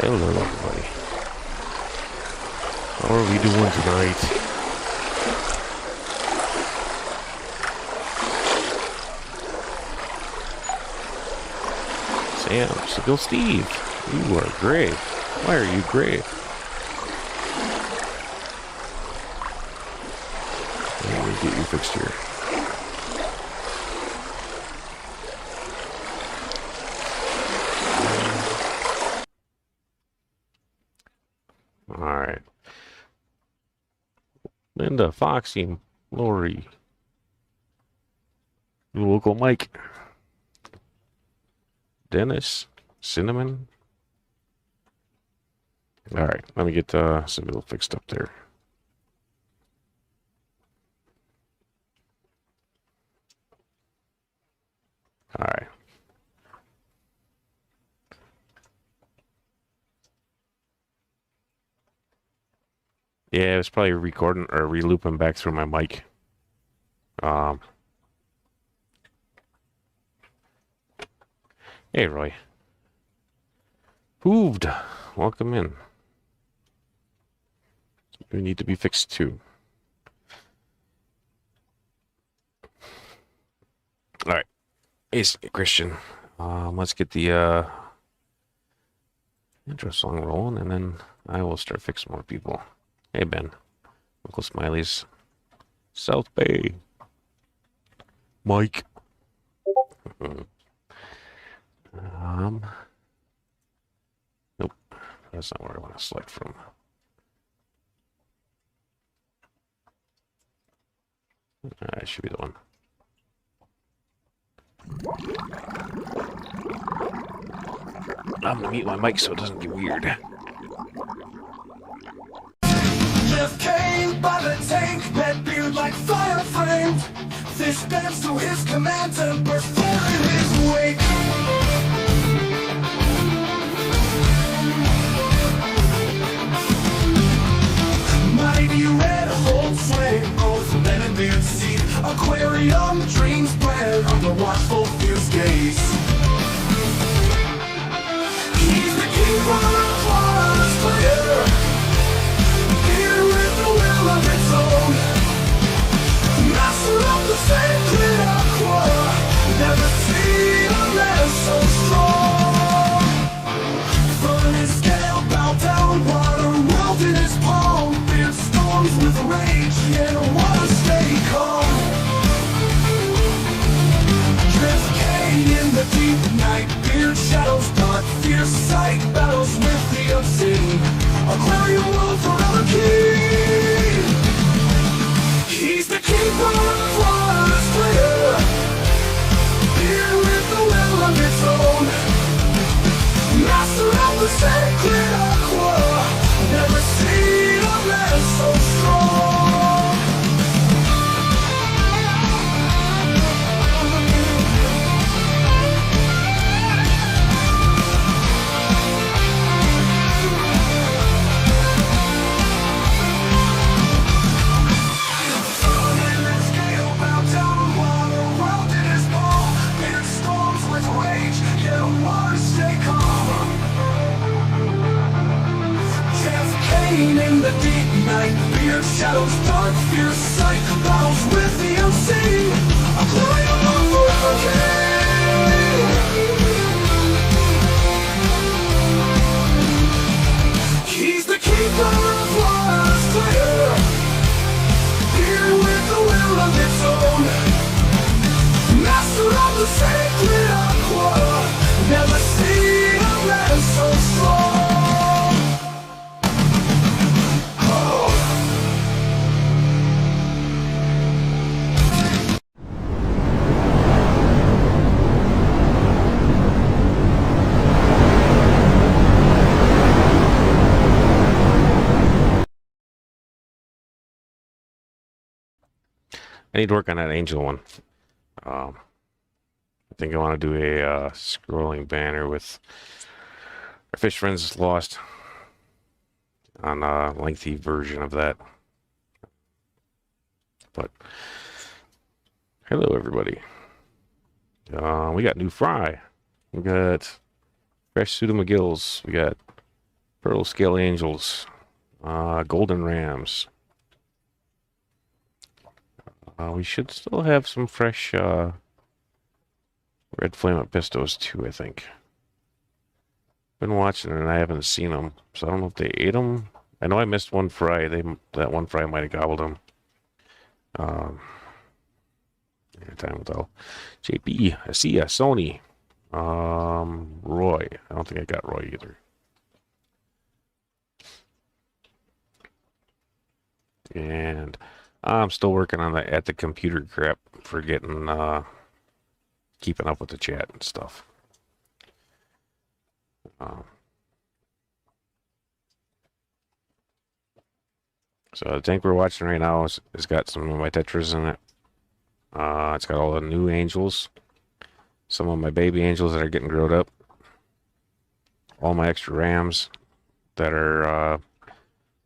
Hello, everybody. How are we doing tonight? Sam, Sickle Steve, you are great. Why are you great? Let me get you fixed here. Alright. Linda, Foxy, Lori, your local Mike, Dennis, Cinnamon. Alright, let me get some people fixed up there. Alright. Yeah, it was probably recording or re-looping back through my mic. Hey, Roy. Hooved. Welcome in. You need to be fixed too. All right. Hey, Christian. Let's get the intro song rolling, and then I will start fixing more people. Hey, Ben. Uncle Smiley's. South Bay. Mike. Nope. That's not where I want to select from. That should be the one. I'm gonna mute my mic so it doesn't get weird. Jeff came by the tank, that beard like fire framed. Fish dance to his command to burst forth in his wake. Mighty red holds sway, both men and beard seed. Aquarium dreams bred under watchful fierce gaze. He's the keeper of waters clear, here with the will of its own. Master of the sacred aqua, never seen a man so strong. From his scale, bow down, water welled in his palm. Beard storms with rage, yet water stay calm. Drift Kane in the deep night, beard shadows dark, fierce sight, battles with the unseen. Aquarium will forever keep. He's the keeper of waters clear, here with the will of its own. Master of the sacred aqua, never seen a man so strong. In the deep night, beard shadows dark, fierce sight, battles with the unseen. A lion of forever king. He's the keeper of waters clear, here with the will of its own. Master of the sacred aqua, never seen a man so strong. I need to work on that angel one. I think I want to do a scrolling banner with our fish friends lost on a lengthy version of that. But hello, everybody. We got new fry. We got fresh Pseudo McGills. We got Pearl Scale Angels. Golden Rams. We should still have some fresh Red Flame Pistos too, I think. Been watching and I haven't seen them, so I don't know if they ate them. I know I missed one fry. That one fry might have gobbled them. Time will tell. JP, I see ya. Sony. Roy. I don't think I got Roy either. And I'm still working on the at the computer crap for getting keeping up with the chat and stuff. So the tank we're watching right now has got some of my Tetras in it. It's got all the new angels, some of my baby angels that are getting growed up, all my extra rams that are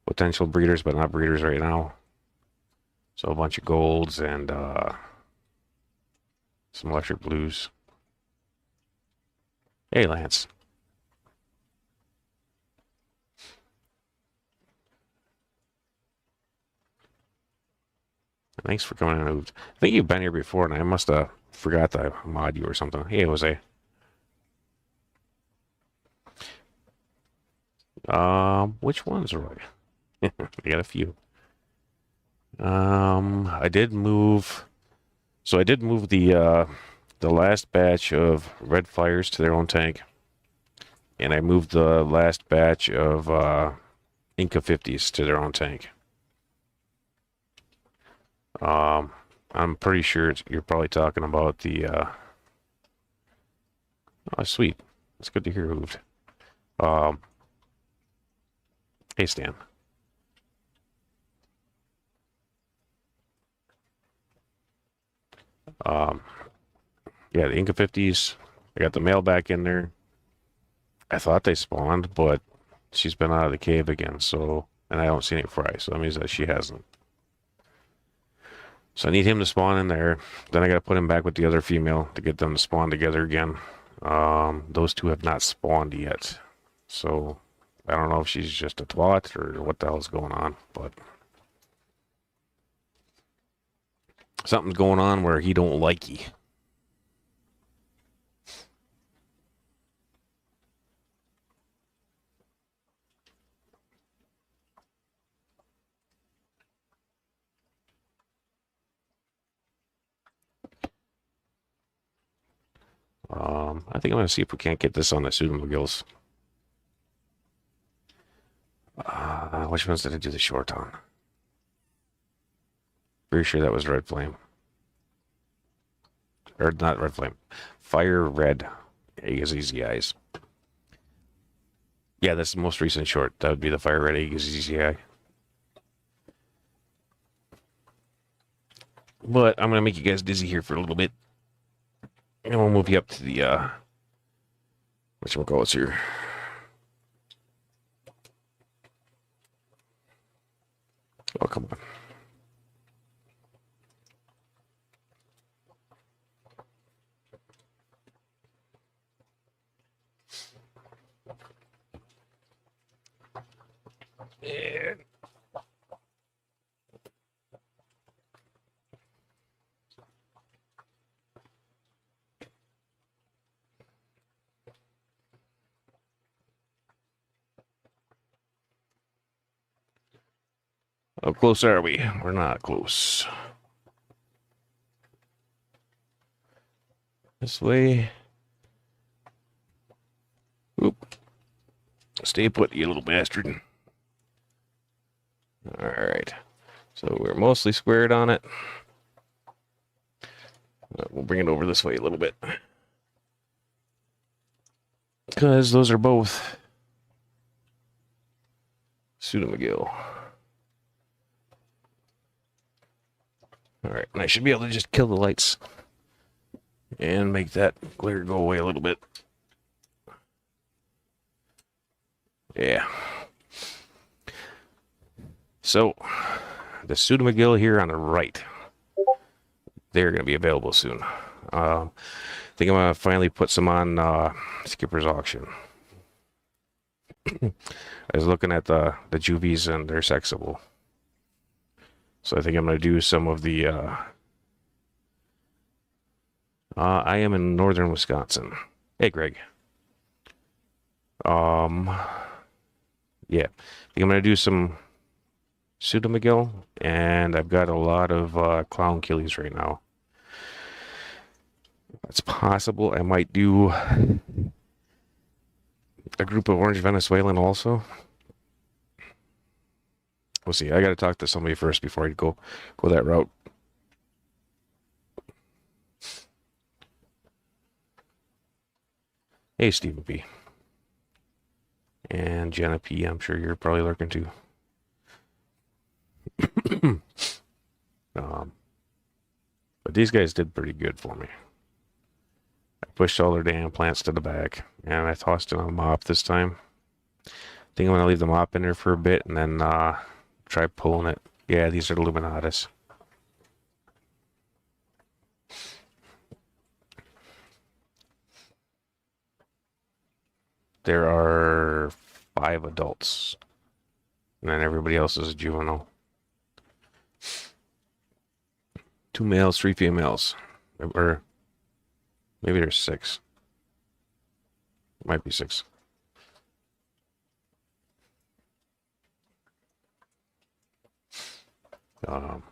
potential breeders but not breeders right now. So a bunch of golds and some electric blues. Hey, Lance. Thanks for coming in. I think you've been here before, and I must have forgot to mod you or something. Hey, Jose. Which ones are I? I got a few. I did move. So I did move the last batch of Red Fires to their own tank, and I moved the last batch of Inca 50s to their own tank. I'm pretty sure you're probably talking about the oh, sweet. It's good to hear moved. Hey, Stan. Yeah, the Inca 50s. I got the male back in there. I thought they spawned, but she's been out of the cave again, so, and I don't see any fry, so that means that she hasn't. So I need him to spawn in there. Then I got to put him back with the other female to get them to spawn together again. Those two have not spawned yet. So I don't know if she's just a twat or what the hell's going on, but something's going on where he don't like ye. I think I'm going to see if we can't get this on the pseudomogills. Which ones did I do the short on? Pretty sure that was Red Flame. Or not Red Flame. Fire Red. Easy Eyes. Yeah, that's the most recent short. That would be the Fire Red Easy Eye. But I'm going to make you guys dizzy here for a little bit. And we'll move you up to the, whatchamacallits here. Oh, come on. And how close are we? We're not close. This way. Oop. Stay put, you little bastard. Alright. So we're mostly squared on it. We'll bring it over this way a little bit. Because those are both pseudomcgill. Alright, and I should be able to just kill the lights and make that glare go away a little bit. Yeah. So, the pseudomcgill here on the right, they're going to be available soon. I think I'm going to finally put some on Skipper's auction. I was looking at the juvies and they're sexable. So I think I'm gonna do some of the. I am in northern Wisconsin. Hey, Greg. Um, yeah, I think I'm gonna do some pseudomcgill, and I've got a lot of clown killies right now. It's possible I might do a group of orange Venezuelan also. We'll see. I got to talk to somebody first before I go that route. Hey, Stephen P. And Jenna P. I'm sure you're probably lurking too. But these guys did pretty good for me. I pushed all their damn plants to the back, and I tossed in a mop this time. I think I'm going to leave the mop in there for a bit and then try pulling it. Yeah, these are the Luminatus. There are 5 adults, and then everybody else is a juvenile. 2 males, 3 females. Or maybe there's 6. Might be 6. But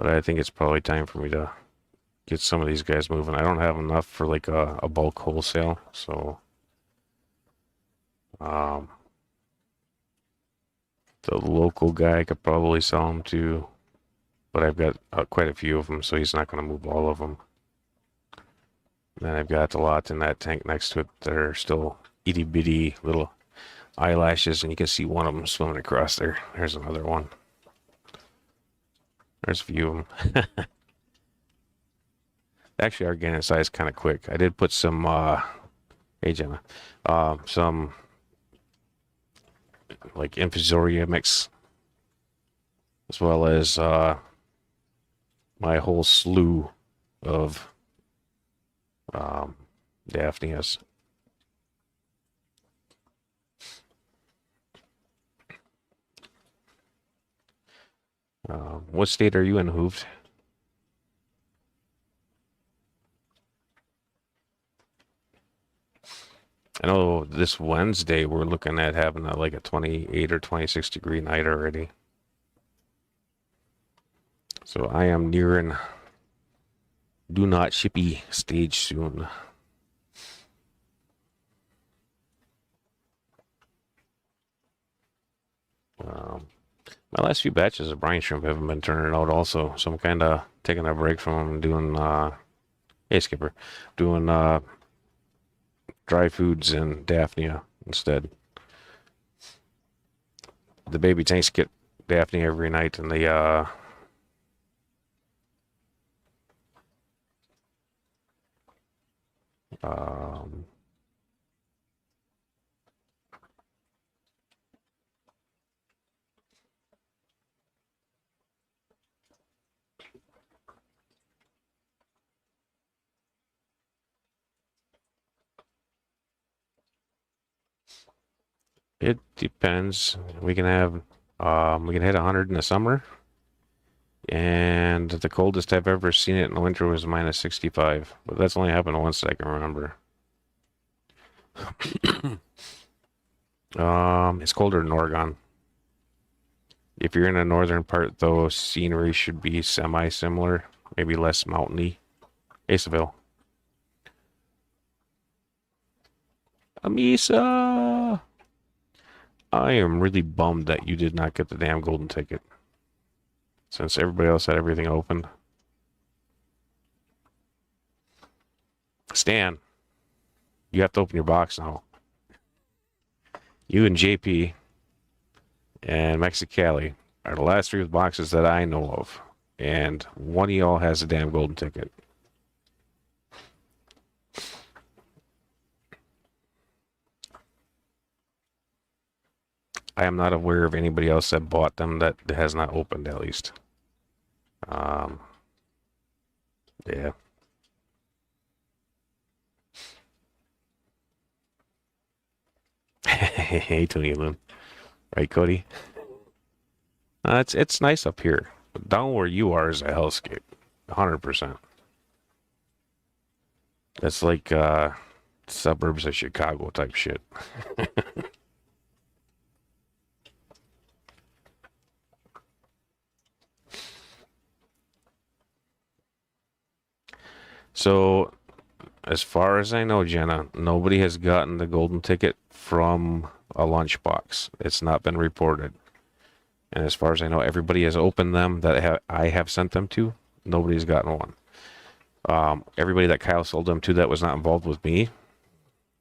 I think it's probably time for me to get some of these guys moving. I don't have enough for like a bulk wholesale, so the local guy could probably sell them to, but I've got quite a few of them, so he's not going to move all of them. And then I've got a lot in that tank next to it that are still itty bitty little eyelashes, and you can see one of them swimming across there. There's another one. There's a few of them. Actually, our gain in size kind of quick. I did put some, hey Jenna, some like infusoria mix, as well as my whole slew of Daphnias. What state are you in, Hooved? I know this Wednesday we're looking at having like a 28 or 26 degree night already. So I am nearing do not shippy stage soon. My last few batches of brine shrimp haven't been turning out also, so I'm kind of taking a break from them and doing, hey Skipper, doing dry foods and Daphnia instead. The baby tanks get Daphnia every night, and the it depends. We can have we can hit 100 in the summer, and the coldest I've ever seen it in the winter was minus 65. But that's only happened once that I can remember. It's colder in Oregon. If you're in the northern part, though, scenery should be semi-similar, maybe less mountainy. Aceville. Amisa! I am really bummed that you did not get the damn golden ticket, since everybody else had everything open. Stan, you have to open your box now. You and JP and Mexicali are the last 3 boxes that I know of, and one of y'all has a damn golden ticket. I am not aware of anybody else that bought them that has not opened, at least. Yeah. Hey, Tony Loon. Right, Cody? It's nice up here. Down where you are is a hellscape. 100%. That's like suburbs of Chicago type shit. So, as far as I know, Jenna, nobody has gotten the golden ticket from a lunchbox. It's not been reported. And as far as I know, everybody has opened them that I have sent them to. Nobody's gotten one. Everybody that Kyle sold them to that was not involved with me,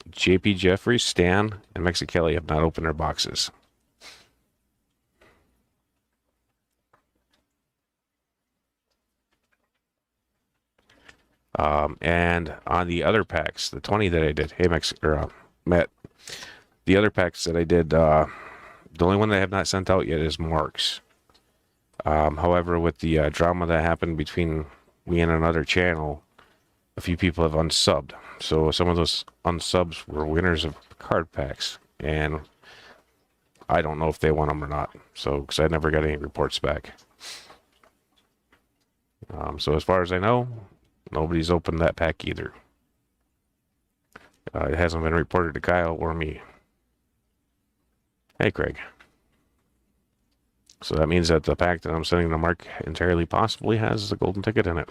JP Jeffries, Stan, and Mexicali have not opened their boxes. And on the other packs, the 20 that I did, hey Matt, the other packs that I did, the only one that I have not sent out yet is Mark's. However, with the drama that happened between me and another channel, a few people have unsubbed. So some of those unsubs were winners of card packs, and I don't know if they won them or not. So, because I never got any reports back. So as far as I know, nobody's opened that pack either. It hasn't been reported to Kyle or me. Hey, Craig. So that means that the pack that I'm sending to Mark entirely possibly has the golden ticket in it.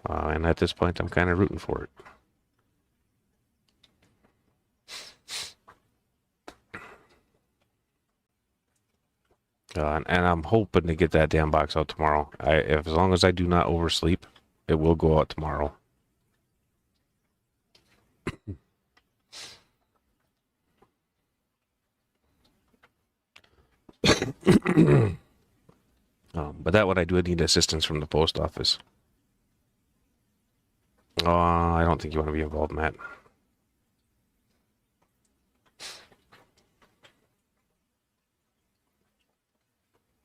And at this point, I'm kind of rooting for it. And I'm hoping to get that damn box out tomorrow. As long as I do not oversleep, it will go out tomorrow. But that one I do need assistance from the post office. I don't think you want to be involved, Matt.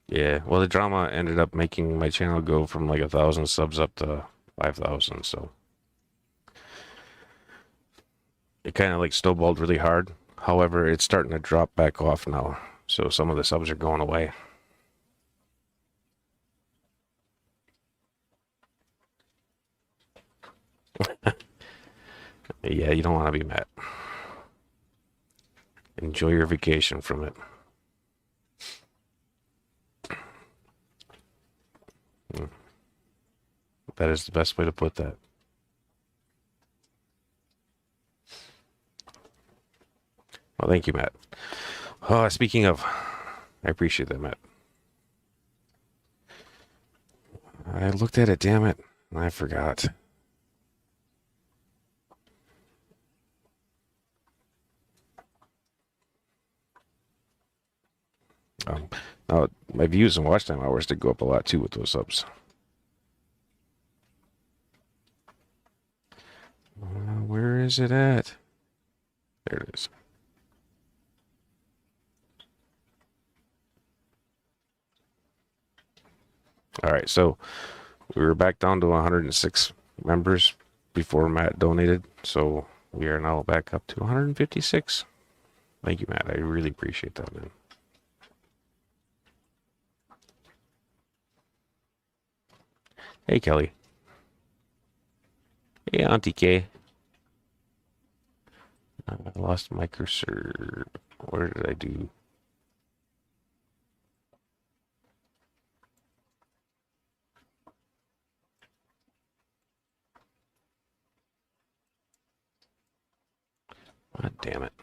Yeah, well, the drama ended up making my channel go from like 1,000 subs up to 5,000, so it kind of like snowballed really hard. However, it's starting to drop back off now, so some of the subs are going away. Yeah, you don't want to be mad. Enjoy your vacation from it. That is the best way to put that. Well, thank you, Matt. Speaking of, I appreciate that, Matt. I looked at it, damn it, and I forgot. Now, my views and watch time hours did go up a lot too with those subs. Where is it at? There it is. All right, so we were back down to 106 members before Matt donated, so we are now back up to 156. Thank you, Matt. I really appreciate that, man. Hey, Kelly. Hey, Auntie K. I lost my cursor. Where did I do? God damn it.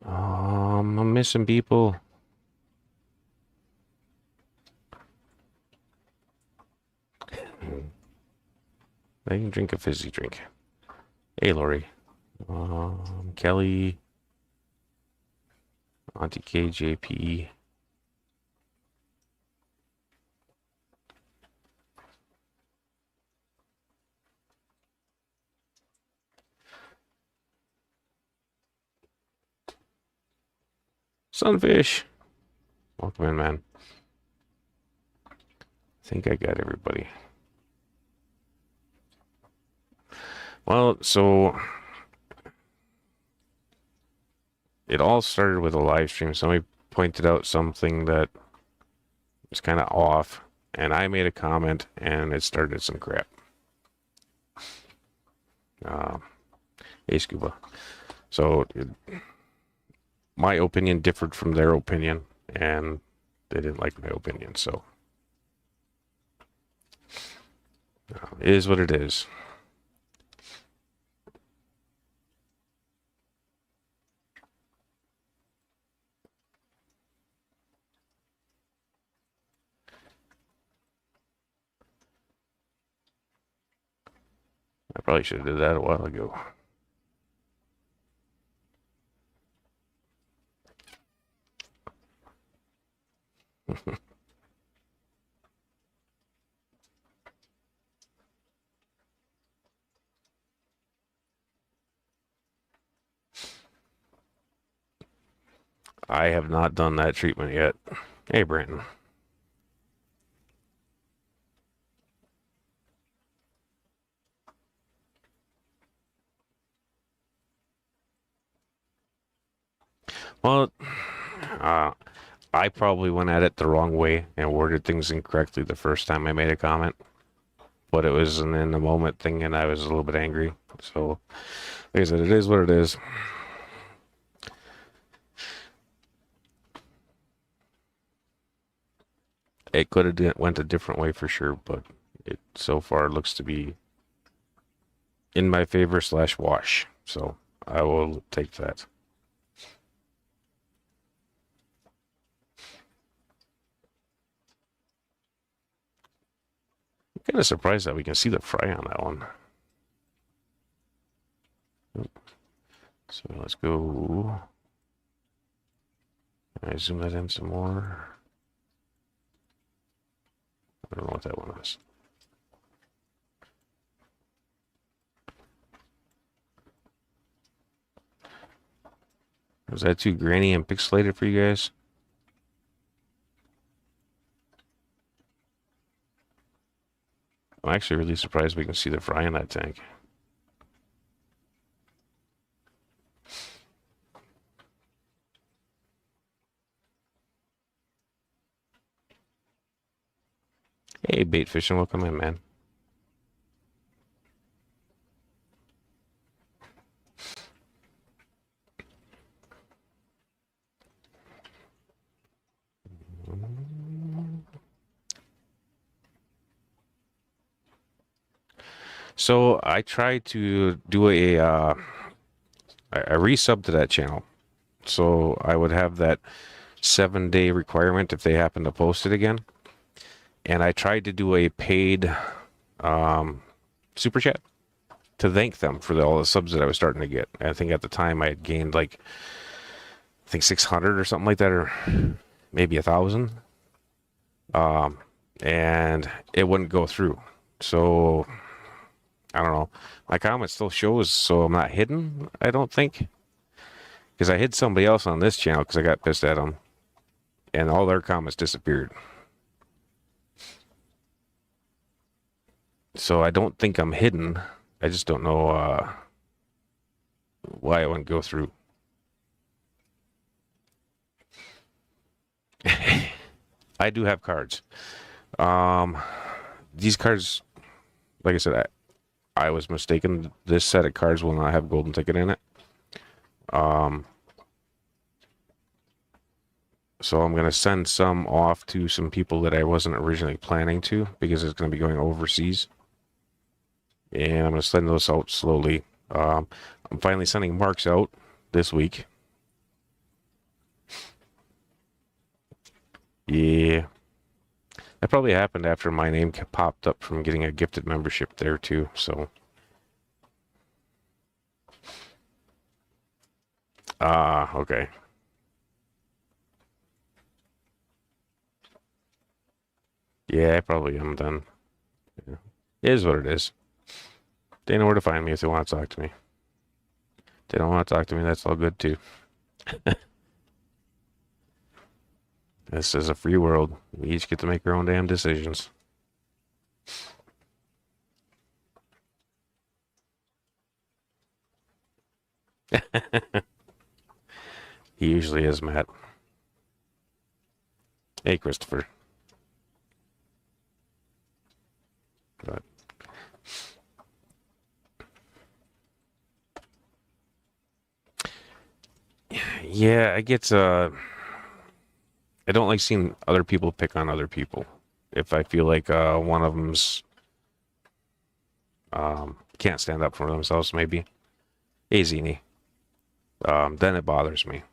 I'm missing people. I can drink a fizzy drink. Hey, Lori. Kelly. Auntie KJP. Sunfish. Welcome in, man. I think I got everybody. Well, so it all started with a live stream. Somebody pointed out something that was kind of off, and I made a comment, and it started some crap. Hey, Scuba. So my opinion differed from their opinion, and they didn't like my opinion, so it is what it is. I probably should have did that a while ago. I have not done that treatment yet. Hey, Brandon. Well, I probably went at it the wrong way and worded things incorrectly the first time I made a comment. But it was an in the moment thing, and I was a little bit angry. So, like I said, it is what it is. It could have went a different way for sure, but it so far looks to be in my favor / wash. So I will take that. I'm kind of surprised that we can see the fry on that one. So let's go. Can I zoom that in some more? I don't know what that one is. Was that too grainy and pixelated for you guys? I'm actually really surprised we can see the fry in that tank. Hey, bait fishing, welcome in, man. So I tried to do a resub to that channel, so I would have that 7-day requirement if they happen to post it again. And I tried to do a paid super chat to thank them for all the subs that I was starting to get. I think at the time I had gained like, I think 600 or something like that, or maybe 1,000. And it wouldn't go through. So I don't know. My comment still shows, so I'm not hidden, I don't think. Because I hid somebody else on this channel because I got pissed at them. And all their comments disappeared. So I don't think I'm hidden. I just don't know why it wouldn't go through. I do have cards. These cards, like I said, I was mistaken. This set of cards will not have golden ticket in it. So I'm going to send some off to some people that I wasn't originally planning to, because it's going to be going overseas. And I'm going to send those out slowly. I'm finally sending marks out this week. Yeah. That probably happened after my name popped up from getting a gifted membership there too, so. Okay. Yeah, I probably am then. Yeah. It is what it is. They know where to find me if they want to talk to me. If they don't want to talk to me, that's all good too. This is a free world. We each get to make our own damn decisions. He usually is, Matt. Hey, Christopher. But yeah, I don't like seeing other people pick on other people. If I feel like one of them's can't stand up for themselves, maybe. Hey, Zini. Then it bothers me.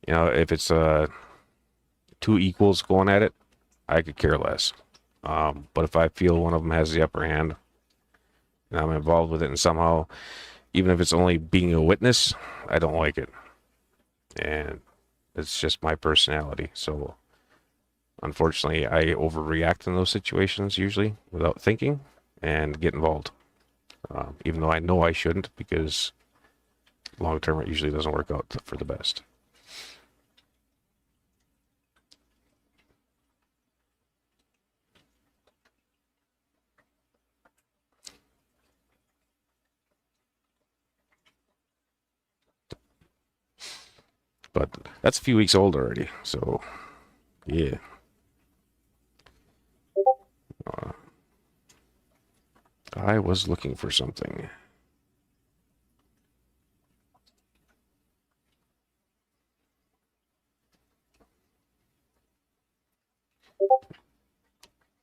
You know, if it's two equals going at it, I could care less. But if I feel one of them has the upper hand and I'm involved with it, and somehow, even if it's only being a witness, I don't like it. And it's just my personality. So, unfortunately, I overreact in those situations usually without thinking and get involved. Even though I know I shouldn't, because long term it usually doesn't work out for the best. But that's a few weeks old already, so yeah. I was looking for something.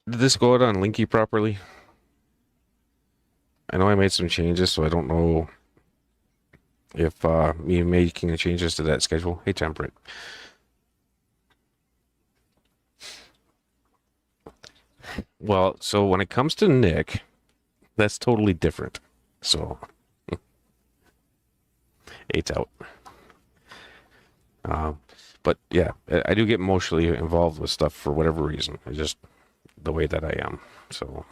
Did this go out on Linky properly? I know I made some changes, so I don't know if me making the changes to that schedule. Hey, Temperate. Well, so when it comes to Nick, that's totally different. So, eight's out. But yeah, I do get emotionally involved with stuff for whatever reason. It's just the way that I am. So,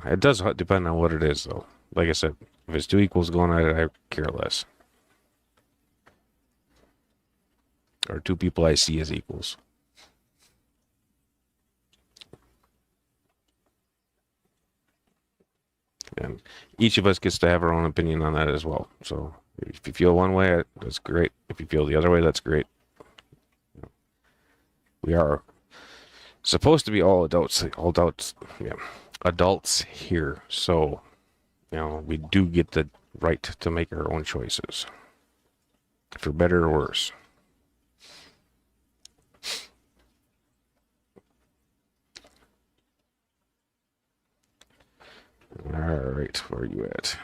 it does depend on what it is, though. Like I said, if it's two equals going at it, I care less. Or two people I see as equals. And each of us gets to have our own opinion on that as well. So if you feel one way, that's great. If you feel the other way, that's great. We are supposed to be all adults, yeah, adults here. So, you know, we do get the right to make our own choices, for better or worse. All right, where are you at?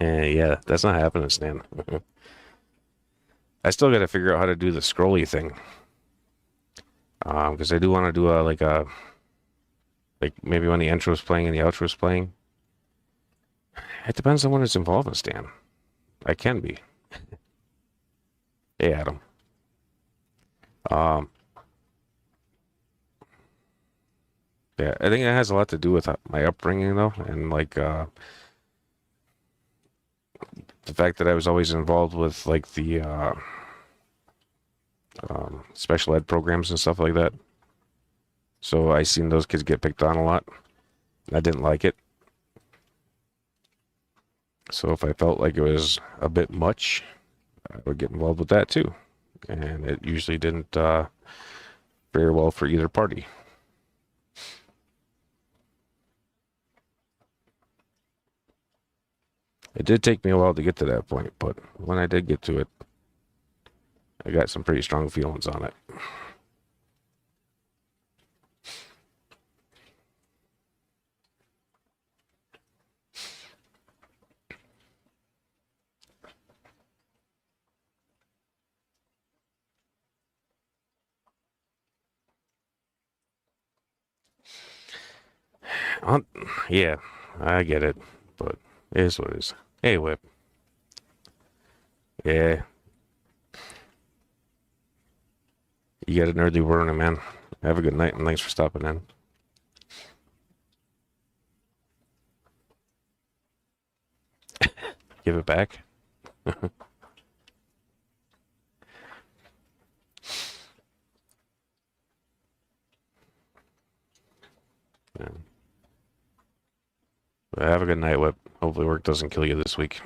Yeah, that's not happening, Stan. I still got to figure out how to do the scrolly thing. Because I do want to do like maybe when the intro's playing and the outro's playing. It depends on when it's involved in, Stan. I can be. Hey, Adam. Yeah, I think it has a lot to do with my upbringing, though, and like the fact that I was always involved with like the special ed programs and stuff like that. So I seen those kids get picked on a lot. I didn't like it. So if I felt like it was a bit much, I would get involved with that too. And it usually didn't fare well for either party. It did take me a while to get to that point, but when I did get to it, I got some pretty strong feelings on it. Yeah, I get it, but it is what it is. Hey, Whip. Yeah, You got an early morning, man. Have a good night, and thanks for stopping in. Give it back. Yeah. Well, have a good night, Whip. Hopefully work doesn't kill you this week.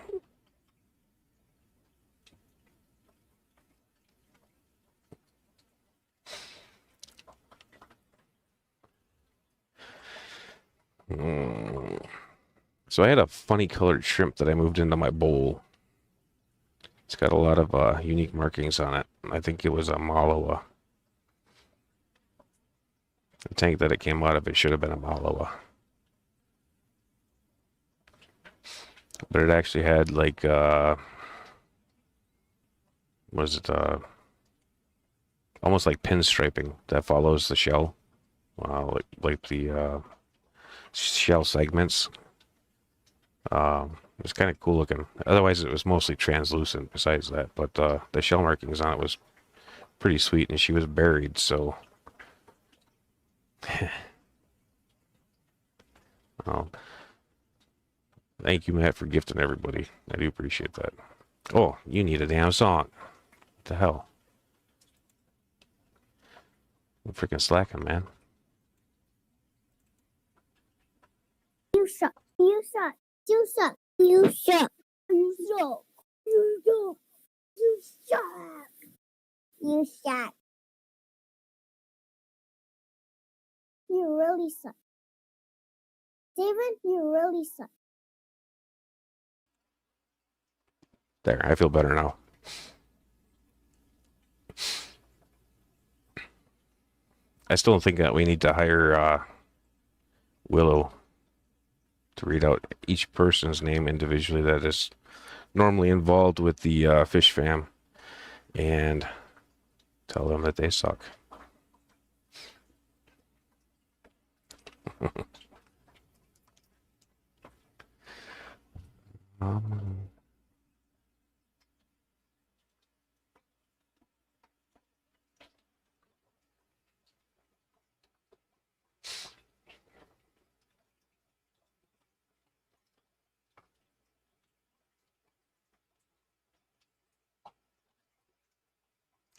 So I had a funny colored shrimp that I moved into my bowl. It's got a lot of unique markings on it. I think it was a Malawa. The tank that it came out of, it should have been a Malawa. But it actually had like, was it, almost like pinstriping that follows the shell. Like the shell segments. It was kind of cool looking. Otherwise, it was mostly translucent besides that. But the shell markings on it was pretty sweet, and she was buried, so... Oh, thank you, Matt, for gifting everybody. I do appreciate that. Oh, you need a damn song. What the hell? I'm freaking slacking, man. You suck. You suck. You suck. You suck. You suck. You suck. You suck. You suck. You really suck. David, you really suck. There, I feel better now. I still think that we need to hire Willow to read out each person's name individually that is normally involved with the fish fam and tell them that they suck. um,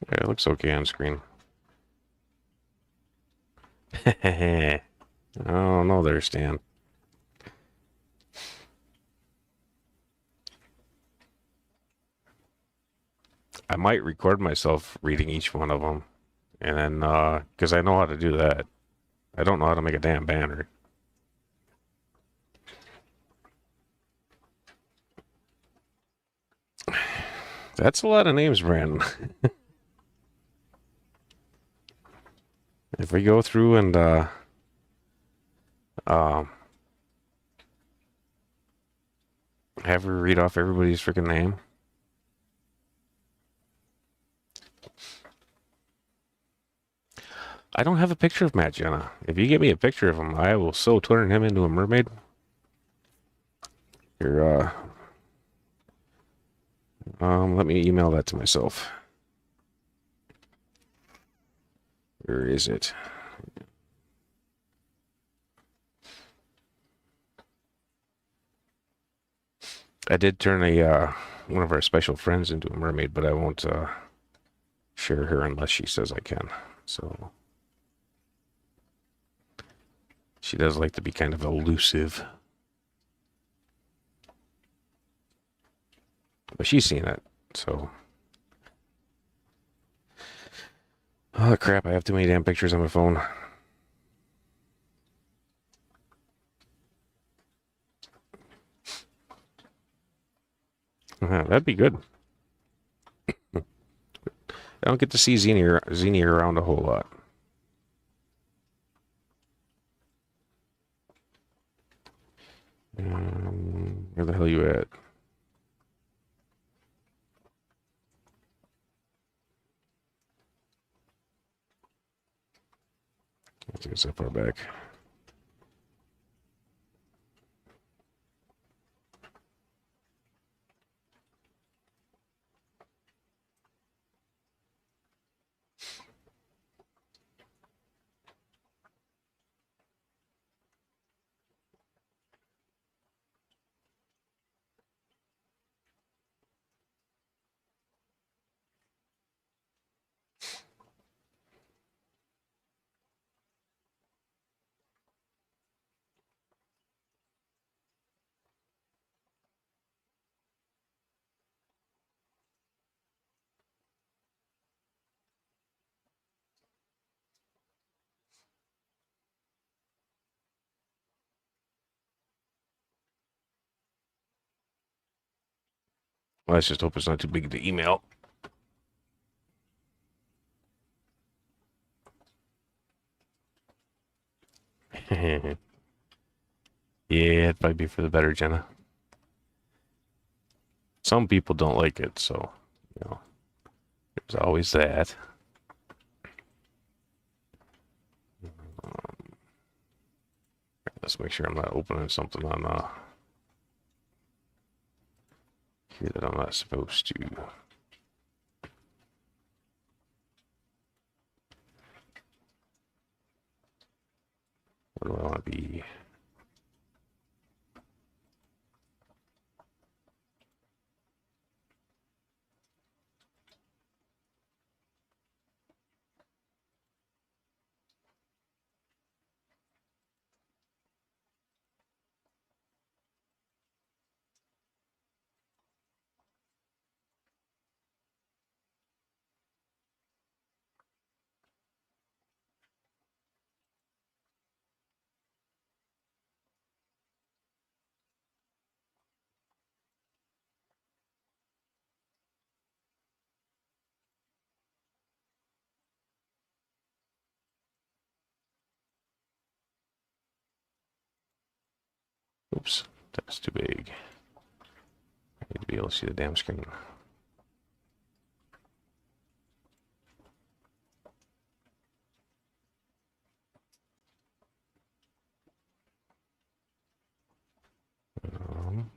yeah, it looks okay on screen. Oh, no there, Stan. I might record myself reading each one of them. And then, because I know how to do that. I don't know how to make a damn banner. That's a lot of names, Brandon. If we go through and, have her read off everybody's freaking name. I don't have a picture of Matt, Jenna. If you get me a picture of him, I will so turn him into a mermaid. Here, let me email that to myself. Where is it? I did turn a one of our special friends into a mermaid, but I won't share her unless she says I can. So she does like to be kind of elusive. But she's seen it, so. Oh crap, I have too many damn pictures on my phone. That'd be good. I don't get to see Zini around a whole lot. Where the hell you at? Let's get so far back. Let's just hope it's not too big to email. Yeah, it might be for the better, Jenna. Some people don't like it, so, you know, there's always that. Let's make sure I'm not opening something on here that I'm not supposed to. What do I want to be? Oops, that's too big. I need to be able to see the damn screen. Um,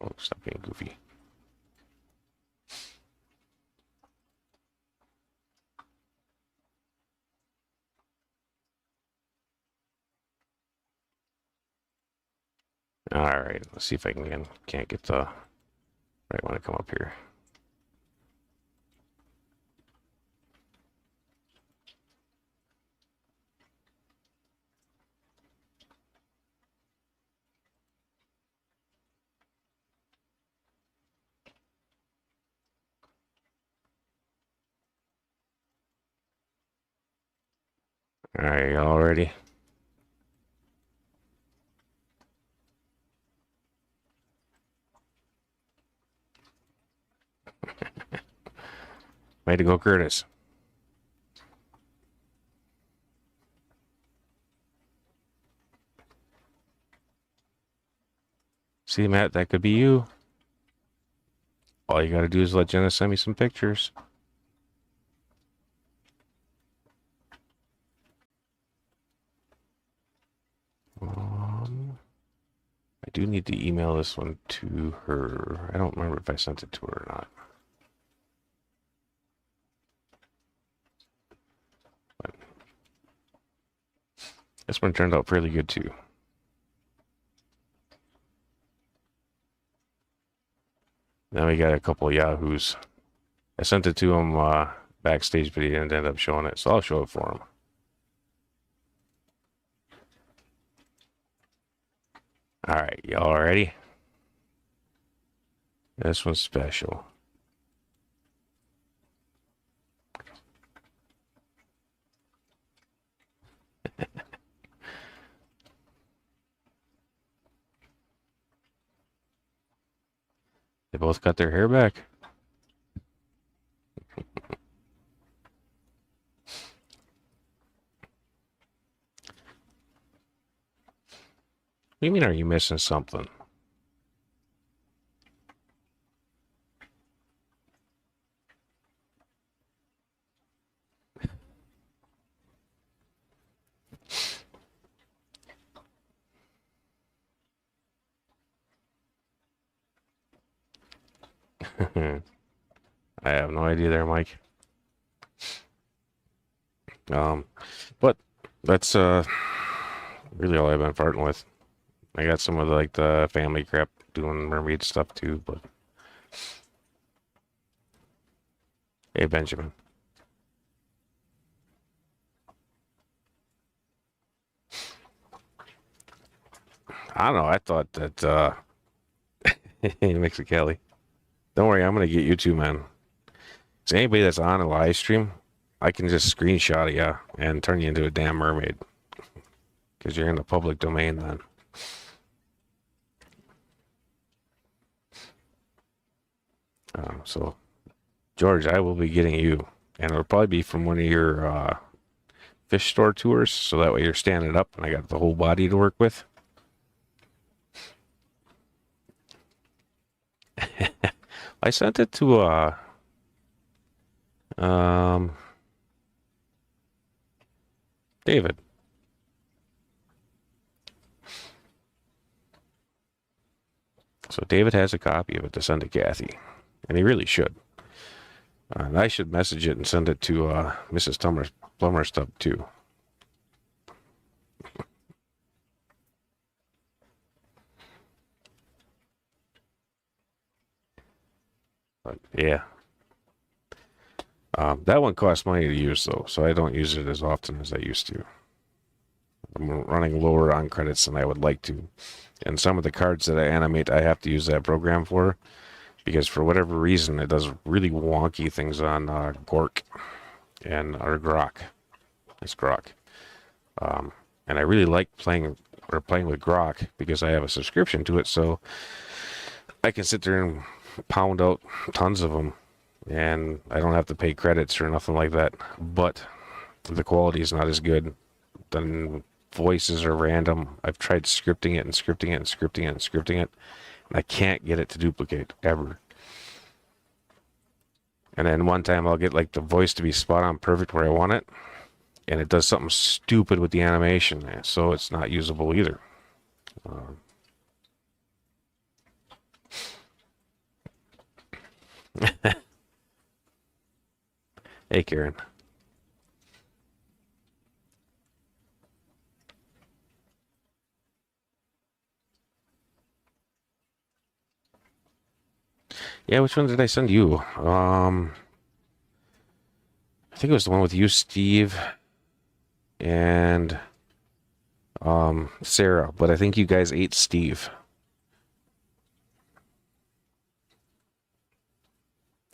oh, stop being goofy. All right, let's see if I can't get the right one to come up here. All right, y'all ready? Way to go, Curtis. See, Matt, that could be you. All you gotta do is let Jenna send me some pictures. I do need to email this one to her. I don't remember if I sent it to her or not. But this one turned out fairly good too. Now we got a couple of Yahoos. I sent it to him backstage, but he didn't end up showing it, so I'll show it for him. All right, y'all ready? This one's special. They both got their hair back. What do you mean, are you missing something? I have no idea there, Mike. But that's really all I've been farting with. I got some of the, like the family crap doing mermaid stuff too, but hey Benjamin. I don't know, I thought that he makes a Kelly. Don't worry, I'm gonna get you too, man. So anybody that's on a live stream, I can just screenshot of you and turn you into a damn mermaid. Because you're in the public domain then. So, George, I will be getting you. And it'll probably be from one of your fish store tours. So that way you're standing up and I got the whole body to work with. I sent it to David. So David has a copy of it to send to Kathy. And he really should. And I should message it and send it to Mrs. Plummer Stub too. But yeah. That one costs money to use though, so I don't use it as often as I used to. I'm running lower on credits than I would like to. And some of the cards that I animate, I have to use that program for. Because for whatever reason, it does really wonky things on Gork and or Grok. It's Grok. And I really like playing with Grok because I have a subscription to it, so I can sit there and pound out tons of them, and I don't have to pay credits or nothing like that. But the quality is not as good. The voices are random. I've tried scripting it and scripting it and scripting it and scripting it, and I can't get it to duplicate ever. And then one time I'll get like the voice to be spot on perfect where I want it, and it does something stupid with the animation, so it's not usable either. Hey, Karen. Yeah, which one did I send you? I think it was the one with you, Steve, and Sarah, but I think you guys ate Steve.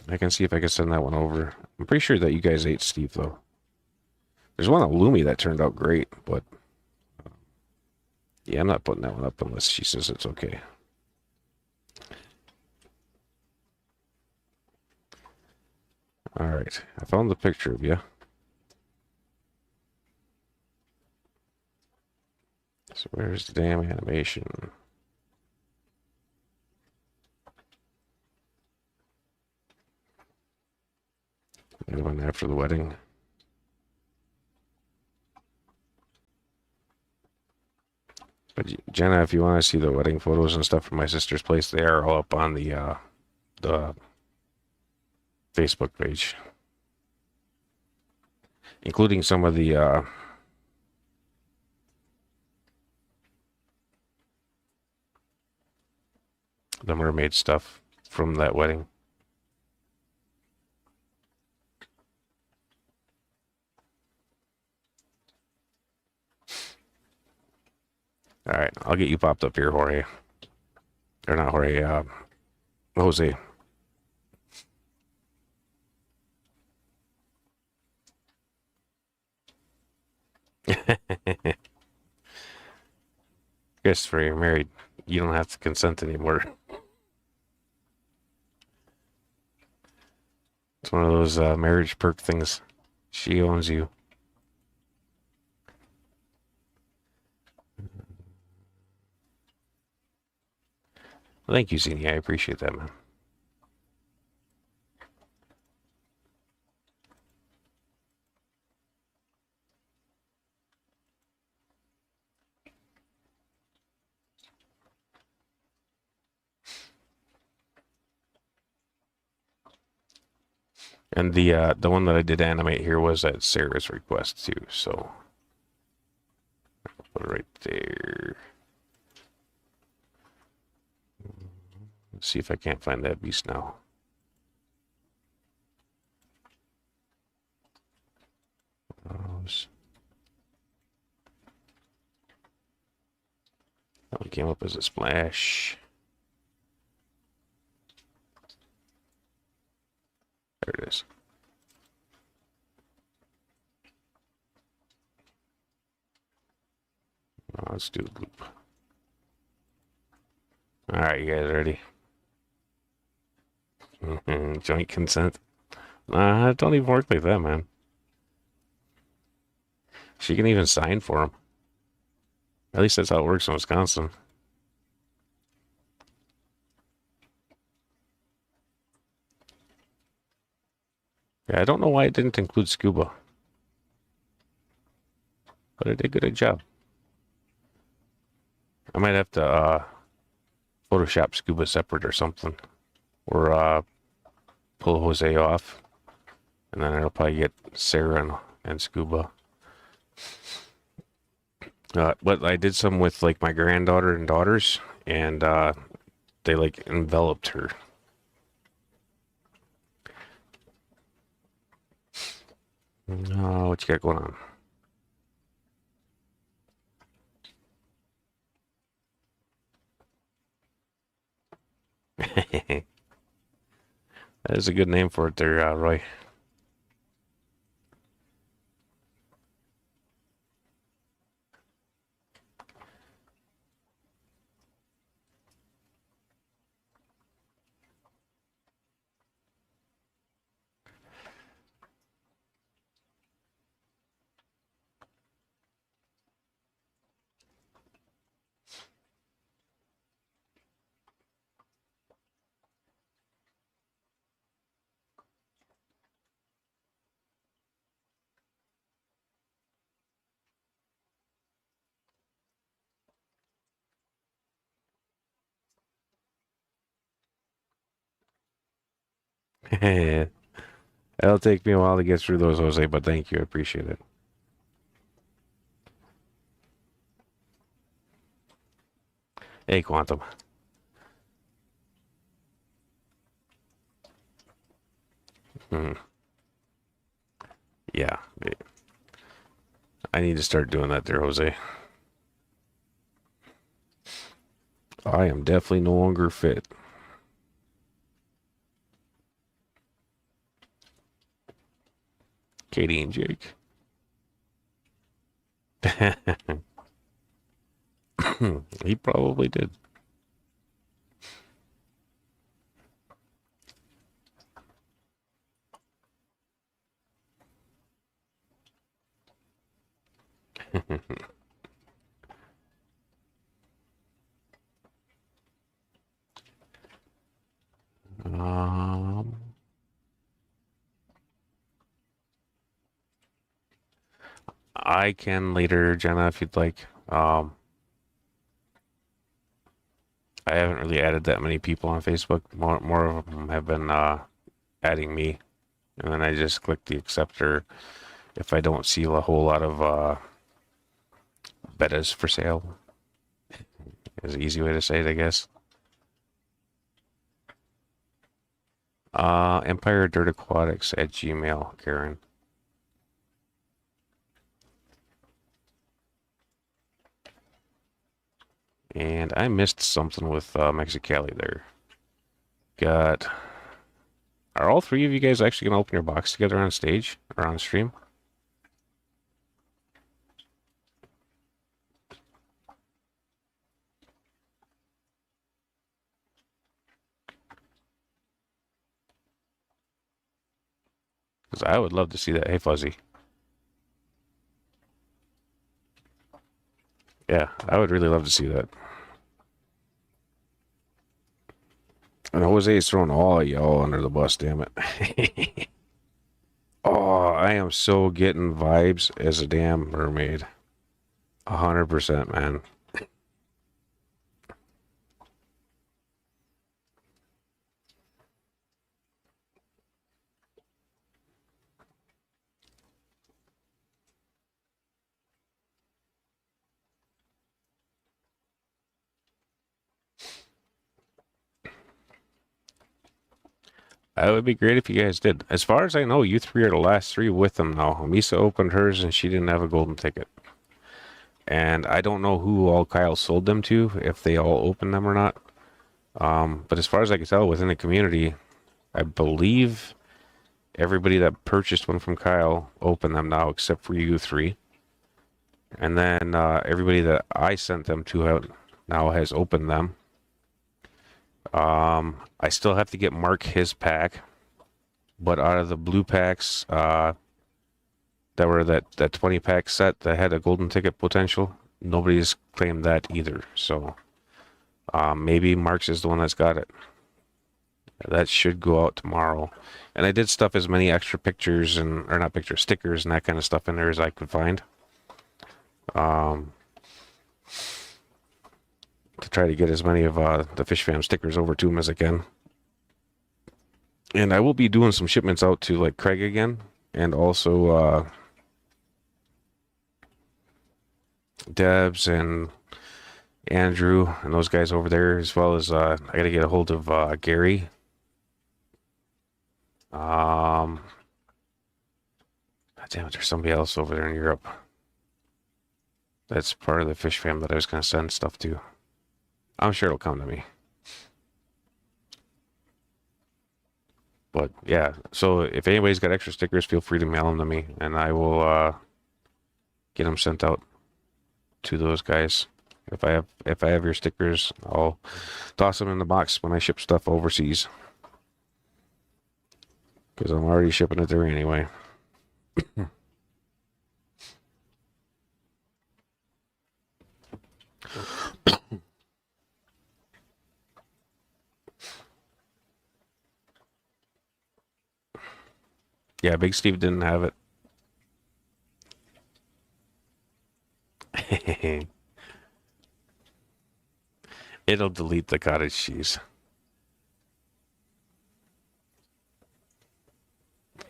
I can see if I can send that one over. I'm pretty sure that you guys ate Steve, though. There's one on Lumi that turned out great, but yeah, I'm not putting that one up unless she says it's okay. All right, I found the picture of you. So where's the damn animation? The one after the wedding. But Jenna, if you want to see the wedding photos and stuff from my sister's place, they are all up on the Facebook page, including some of the mermaid stuff from that wedding. All right, I'll get you popped up here, Jorge. Or not Jorge, Jose. Christopher, you're married. You don't have to consent anymore. It's one of those marriage perk things. She owns you. Well, thank you, Zini. I appreciate that, man. And the one that I did animate here was at Sarah's request too, so I'll put it right there. Let's see if I can't find that beast now. That one came up as a splash. There it is. Let's do a loop. Alright, you guys ready? Joint consent? Nah, it don't even work like that, man. She can even sign for him. At least that's how it works in Wisconsin. Yeah, I don't know why it didn't include scuba. But it did a good job. I might have to Photoshop scuba separate or something. Or pull Jose off. And then it'll probably get Sarah and scuba. But I did some with like my granddaughter and daughters, and they like enveloped her. What you got going on? That is a good name for it there, Roy. It'll take me a while to get through those, Jose, but thank you. I appreciate it. Hey, Quantum. Yeah. I need to start doing that there, Jose. I am definitely no longer fit. Katie and Jake. He probably did. I can later, Jenna, if you'd like. I haven't really added that many people on Facebook. More of them have been adding me, and then I just click the acceptor if I don't see a whole lot of betas for sale. Is an easy way to say it, I guess. Empire Dirt Aquatics at Gmail, Karen. And I missed something with Mexicali there. Are all three of you guys actually gonna open your box together on stage or on stream? Because I would love to see that. Hey, Fuzzy. Yeah, I would really love to see that. And Jose is throwing all y'all under the bus, damn it. Oh, I am so getting vibes as a damn mermaid. 100%, man. It would be great if you guys did. As far as I know, you three are the last three with them now. Misa opened hers and she didn't have a golden ticket. And I don't know who all Kyle sold them to, if they all opened them or not. But as far as I can tell, within the community, I believe everybody that purchased one from Kyle opened them now, except for you three. And then everybody that I sent them to now has opened them. I still have to get Mark his pack, but out of the blue packs that were that 20 pack set that had a golden ticket potential, nobody's claimed that either. So maybe Mark's is the one that's got it. That should go out tomorrow. And I did stuff as many extra pictures or not pictures, stickers and that kind of stuff in there as I could find. To try to get as many of the Fish Fam stickers over to him as I can. And I will be doing some shipments out to like Craig again, and also Debs and Andrew and those guys over there, as well as I got to get a hold of Gary. God damn it, there's somebody else over there in Europe. That's part of the Fish Fam that I was going to send stuff to. I'm sure it'll come to me. But yeah, so if anybody's got extra stickers, feel free to mail them to me, and I will get them sent out to those guys. If I have your stickers, I'll toss them in the box when I ship stuff overseas, because I'm already shipping it there anyway. Yeah, Big Steve didn't have it. It'll delete the cottage cheese.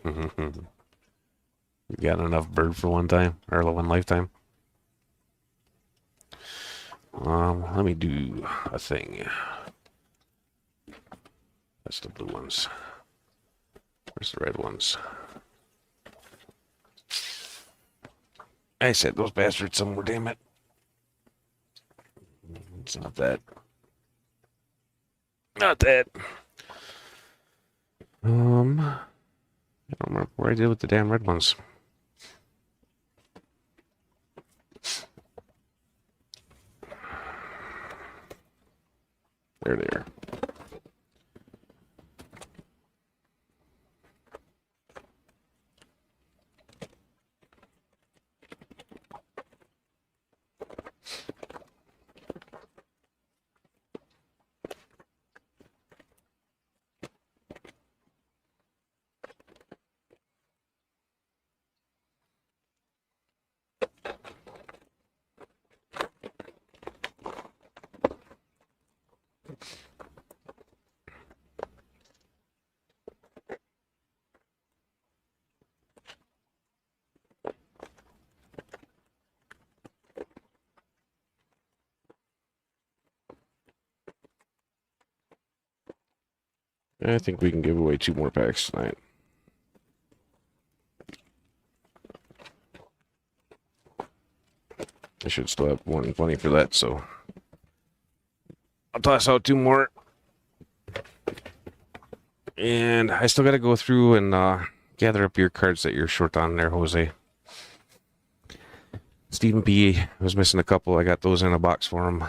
You got enough bird for one time, or one lifetime. Let me do a thing. That's the blue ones. Where's the red ones? I said those bastards somewhere, damn it. It's not that. Not that. I don't remember what I did with the damn red ones. There they are. I think we can give away 2 more packs tonight. I should still have 120 for that, so I'll toss out 2 more. And I still got to go through and gather up your cards that you're short on there, Jose. Stephen B. was missing a couple. I got those in a box for him.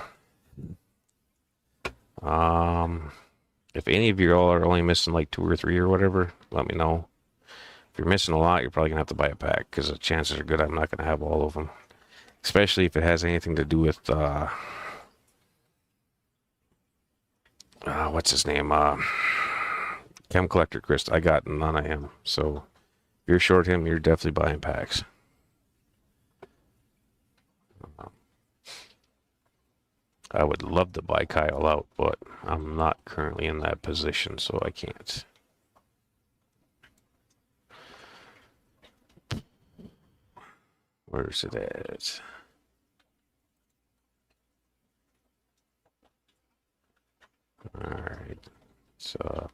If any of you all are only missing like 2 or 3 or whatever, let me know. If you're missing a lot, you're probably going to have to buy a pack, because the chances are good I'm not going to have all of them. Especially if it has anything to do with, what's his name? Chem Collector Chris. I got none of him. So if you're short him, you're definitely buying packs. I would love to buy Kyle out, but I'm not currently in that position, so I can't. Where's it at? Alright. So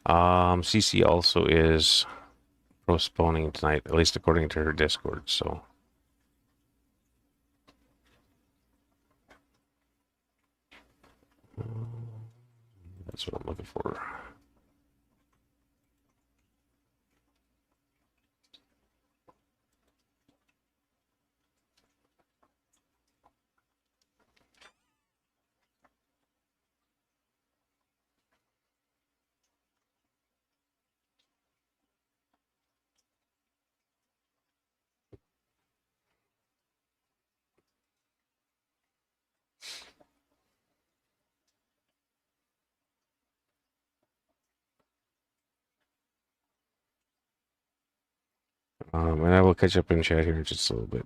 CC also is postponing tonight, at least according to her Discord. So that's what I'm looking for. And I will catch up in chat here in just a little bit.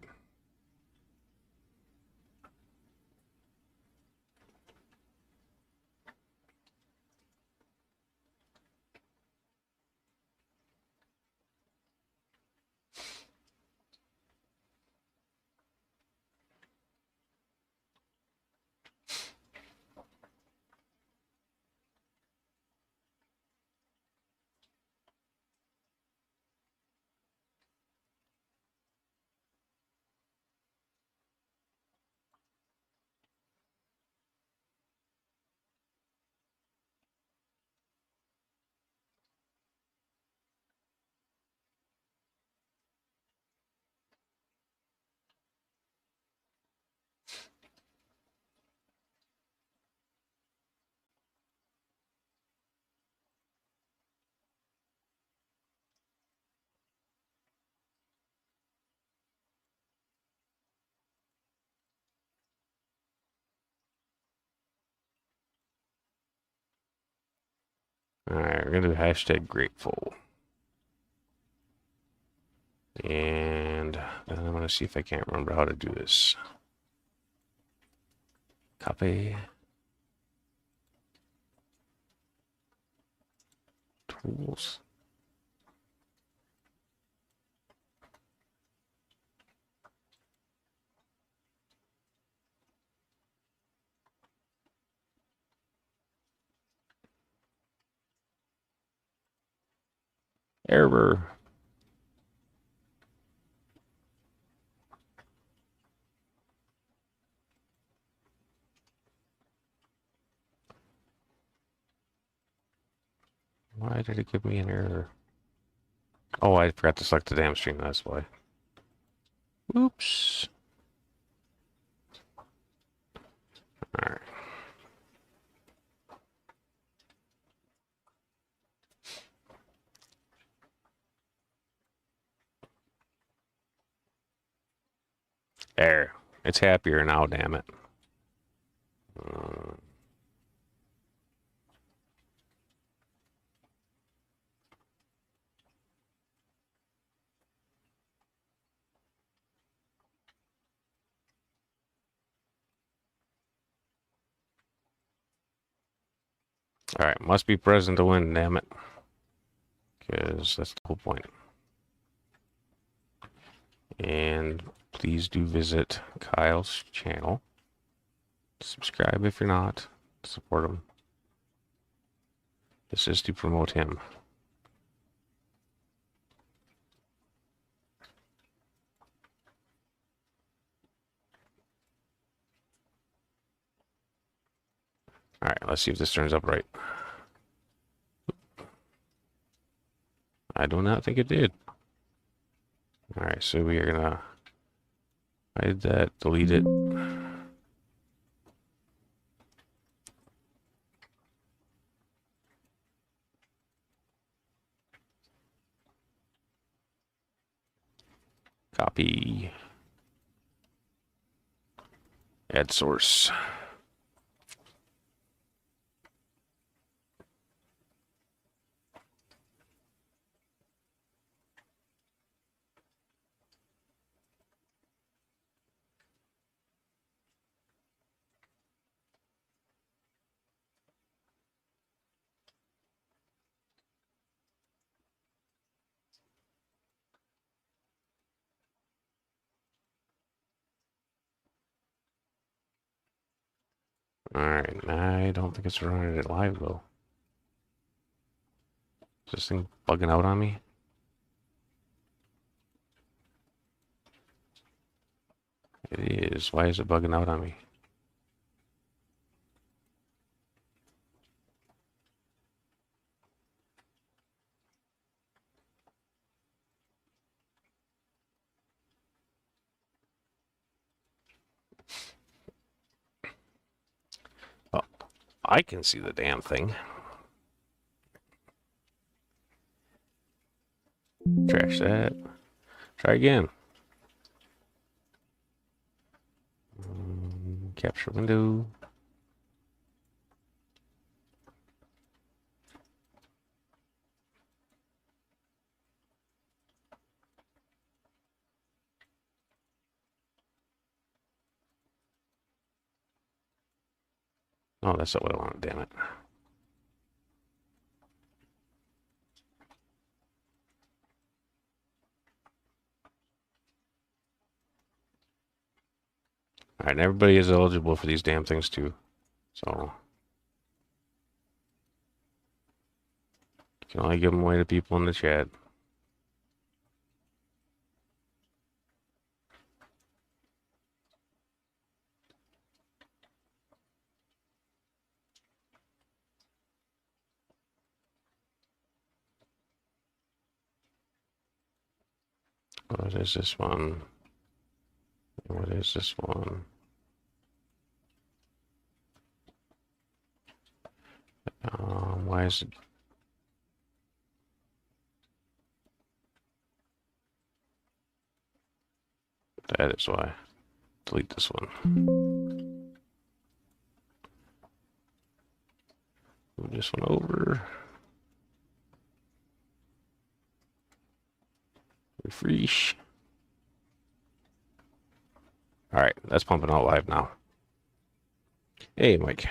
All right, we're gonna do hashtag grateful, and I'm gonna see if I can't remember how to do this. Copy tools. Error. Why did it give me an error? Oh, I forgot to select the damn stream, that's why. Oops. Alright. There. It's happier now, damn it. Alright, must be present to win, damn it. Because that's the whole point. And please do visit Kyle's channel. Subscribe if you're not. Support him. This is to promote him. Alright, let's see if this turns up right. I do not think it did. Alright, so we are gonna hide that, delete it. Copy. Add source. Alright, I don't think it's running it live though. this thing bugging out on me? It is. Why is it bugging out on me? Oh, I can see the damn thing. Trash that. Try again. Capture window. Oh, that's not what I wanted, damn it. Alright, and everybody is eligible for these damn things too. So you can only give them away to people in the chat. What is this one? What is this one? Why is it? That is why. Delete this one. Move this one over. Refresh. All right, that's pumping out live now. Hey, Mike.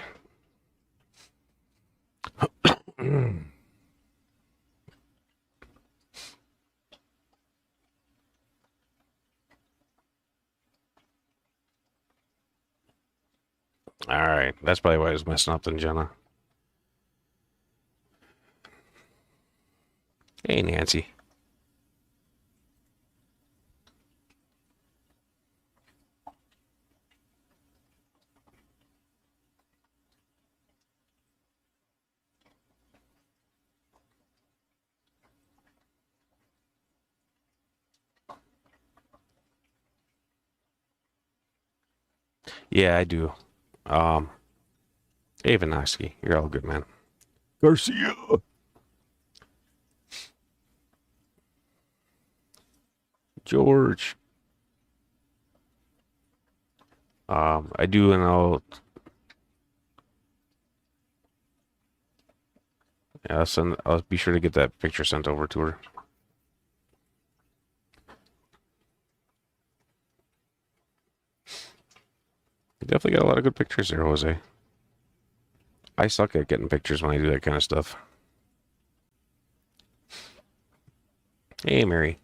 All right, that's probably why I was messing up then, Jenna. Hey, Nancy. Yeah, I do. Hey, Vanoski, you're all good, man. Garcia. George. I do, and I'll be sure to get that picture sent over to her. You definitely got a lot of good pictures there, Jose. I suck at getting pictures when I do that kind of stuff. Hey, Mary.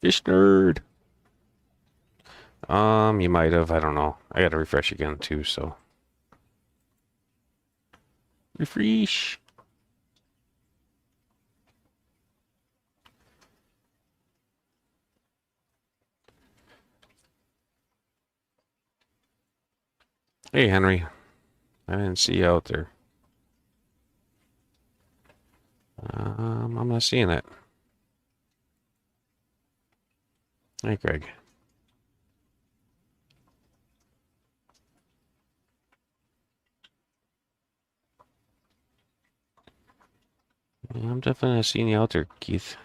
Fish nerd. You might have. I don't know. I got to refresh again too. So refresh. Hey, Henry. I didn't see you out there. I'm not seeing it. Hey, Greg. Yeah, I'm definitely not seeing you out there, Keith.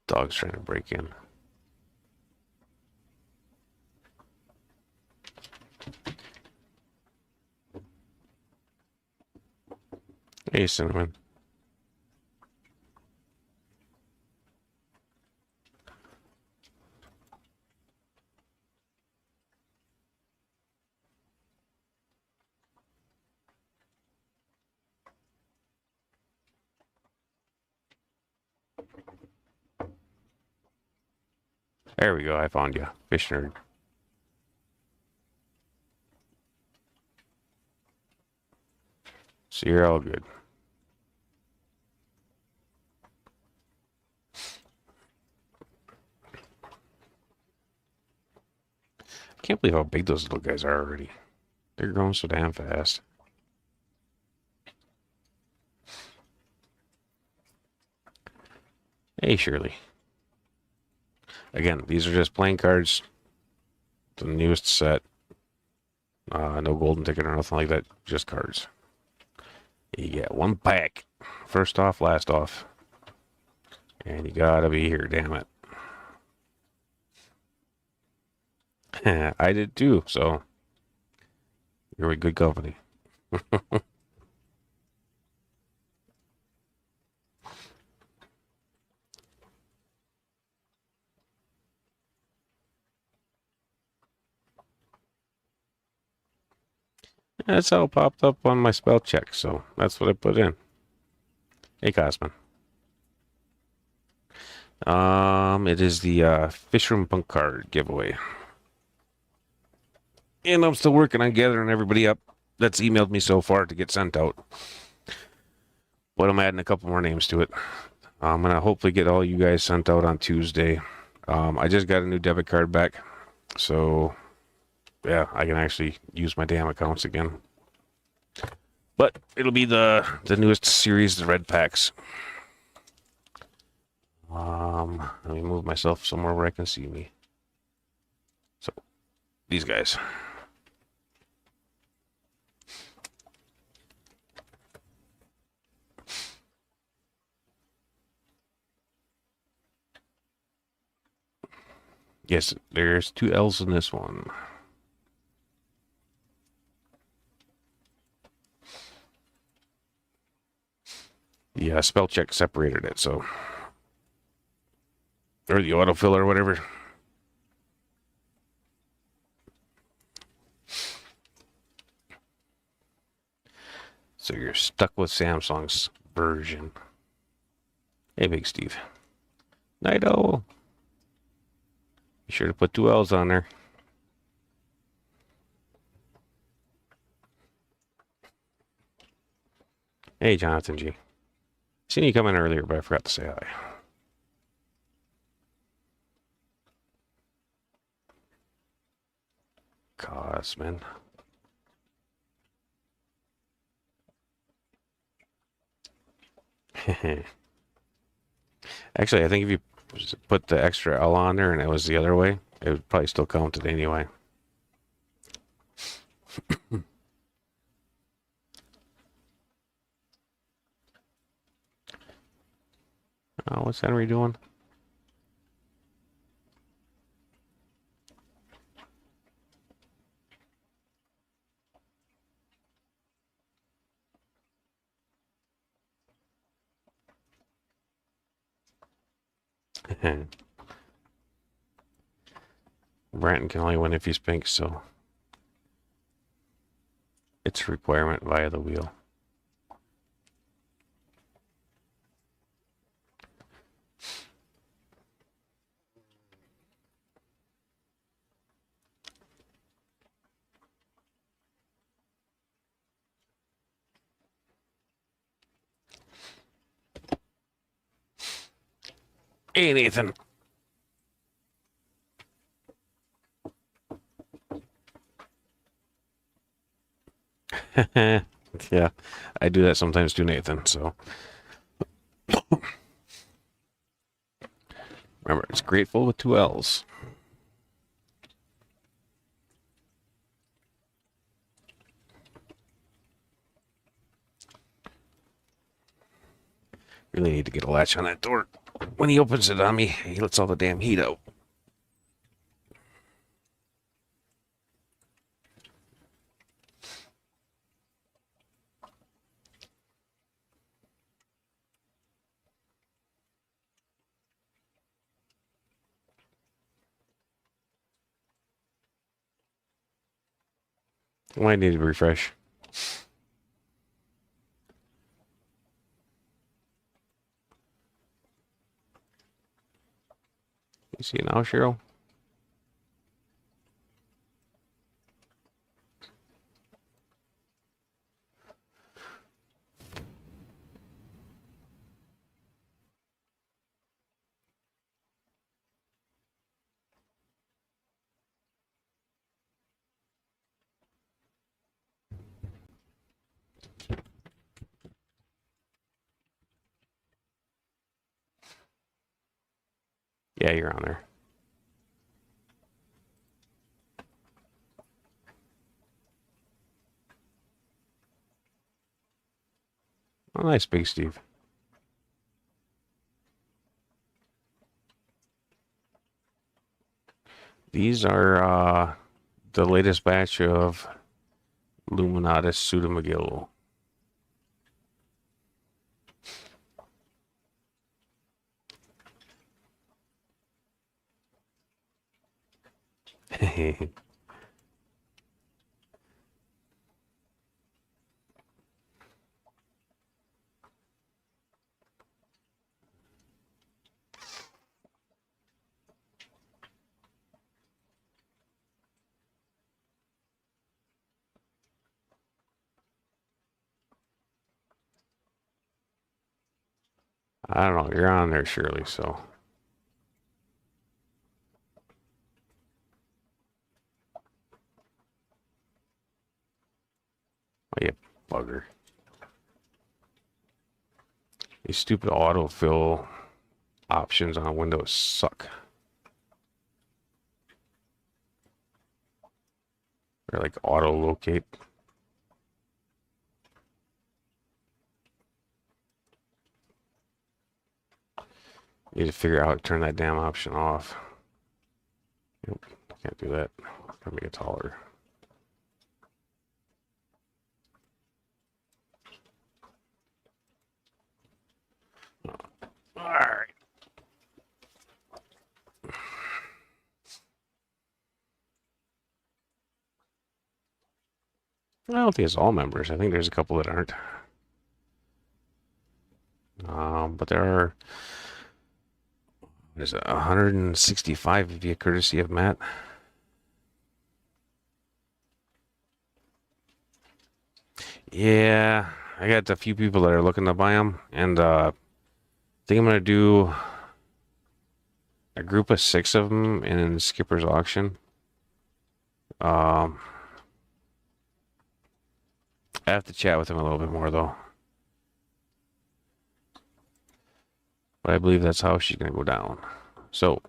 Dog's trying to break in. Hey, Cinnamon. There we go. I found you. Fish nerd. So you're all good. I can't believe how big those little guys are already. They're growing so damn fast. Hey, Shirley. Again, these are just playing cards. The newest set. No golden ticket or nothing like that. Just cards. You get one pack. First off, last off. And you gotta be here, damn it. I did too, so you're with good company. That's how it popped up on my spell check, so that's what I put in. Hey, Cosman. It is the Fishroom Punk card giveaway. And I'm still working on gathering everybody up that's emailed me so far to get sent out. But I'm adding a couple more names to it. I'm going to hopefully get all you guys sent out on Tuesday. I just got a new debit card back. So, yeah, I can actually use my damn accounts again. But it'll be the newest series, the red packs. Let me move myself somewhere where I can see me. So, these guys. Yes, there's 2 L's in this one. The spell check separated it, so. Or the autofill or whatever. So you're stuck with Samsung's version. Hey, Big Steve. Night-O. Be sure to put 2 L's on there. Hey, Jonathan G. Seen you come in earlier, but I forgot to say hi. Cosman. Actually, I think if you put the extra L on there and it was the other way, it would probably still count it anyway. What's Henry doing? Branton can only win if he's pink, so it's a requirement via the wheel. Hey, Nathan. Yeah, I do that sometimes too, Nathan, so. Remember, it's grateful with 2 L's. Really need to get a latch on that door. When he opens it on me, he lets all the damn heat out. Might need to refresh. You see it now, Cheryl? Yeah, you're on there. Oh, nice, Big Steve. These are the latest batch of Luminatus Pseudomagillo. I don't know. You're on there, Shirley, so. Oh, you bugger. These stupid autofill options on Windows suck. Or like auto locate. You need to figure out how to turn that damn option off. Nope, can't do that. Gotta make it taller. Alright. I don't think it's all members. I think there's a couple that aren't. But there are. There's 165 via courtesy of Matt. Yeah, I got a few people that are looking to buy them, and I think I'm gonna do a group of 6 of them in Skipper's auction. I have to chat with him a little bit more though. But I believe that's how she's gonna go down. So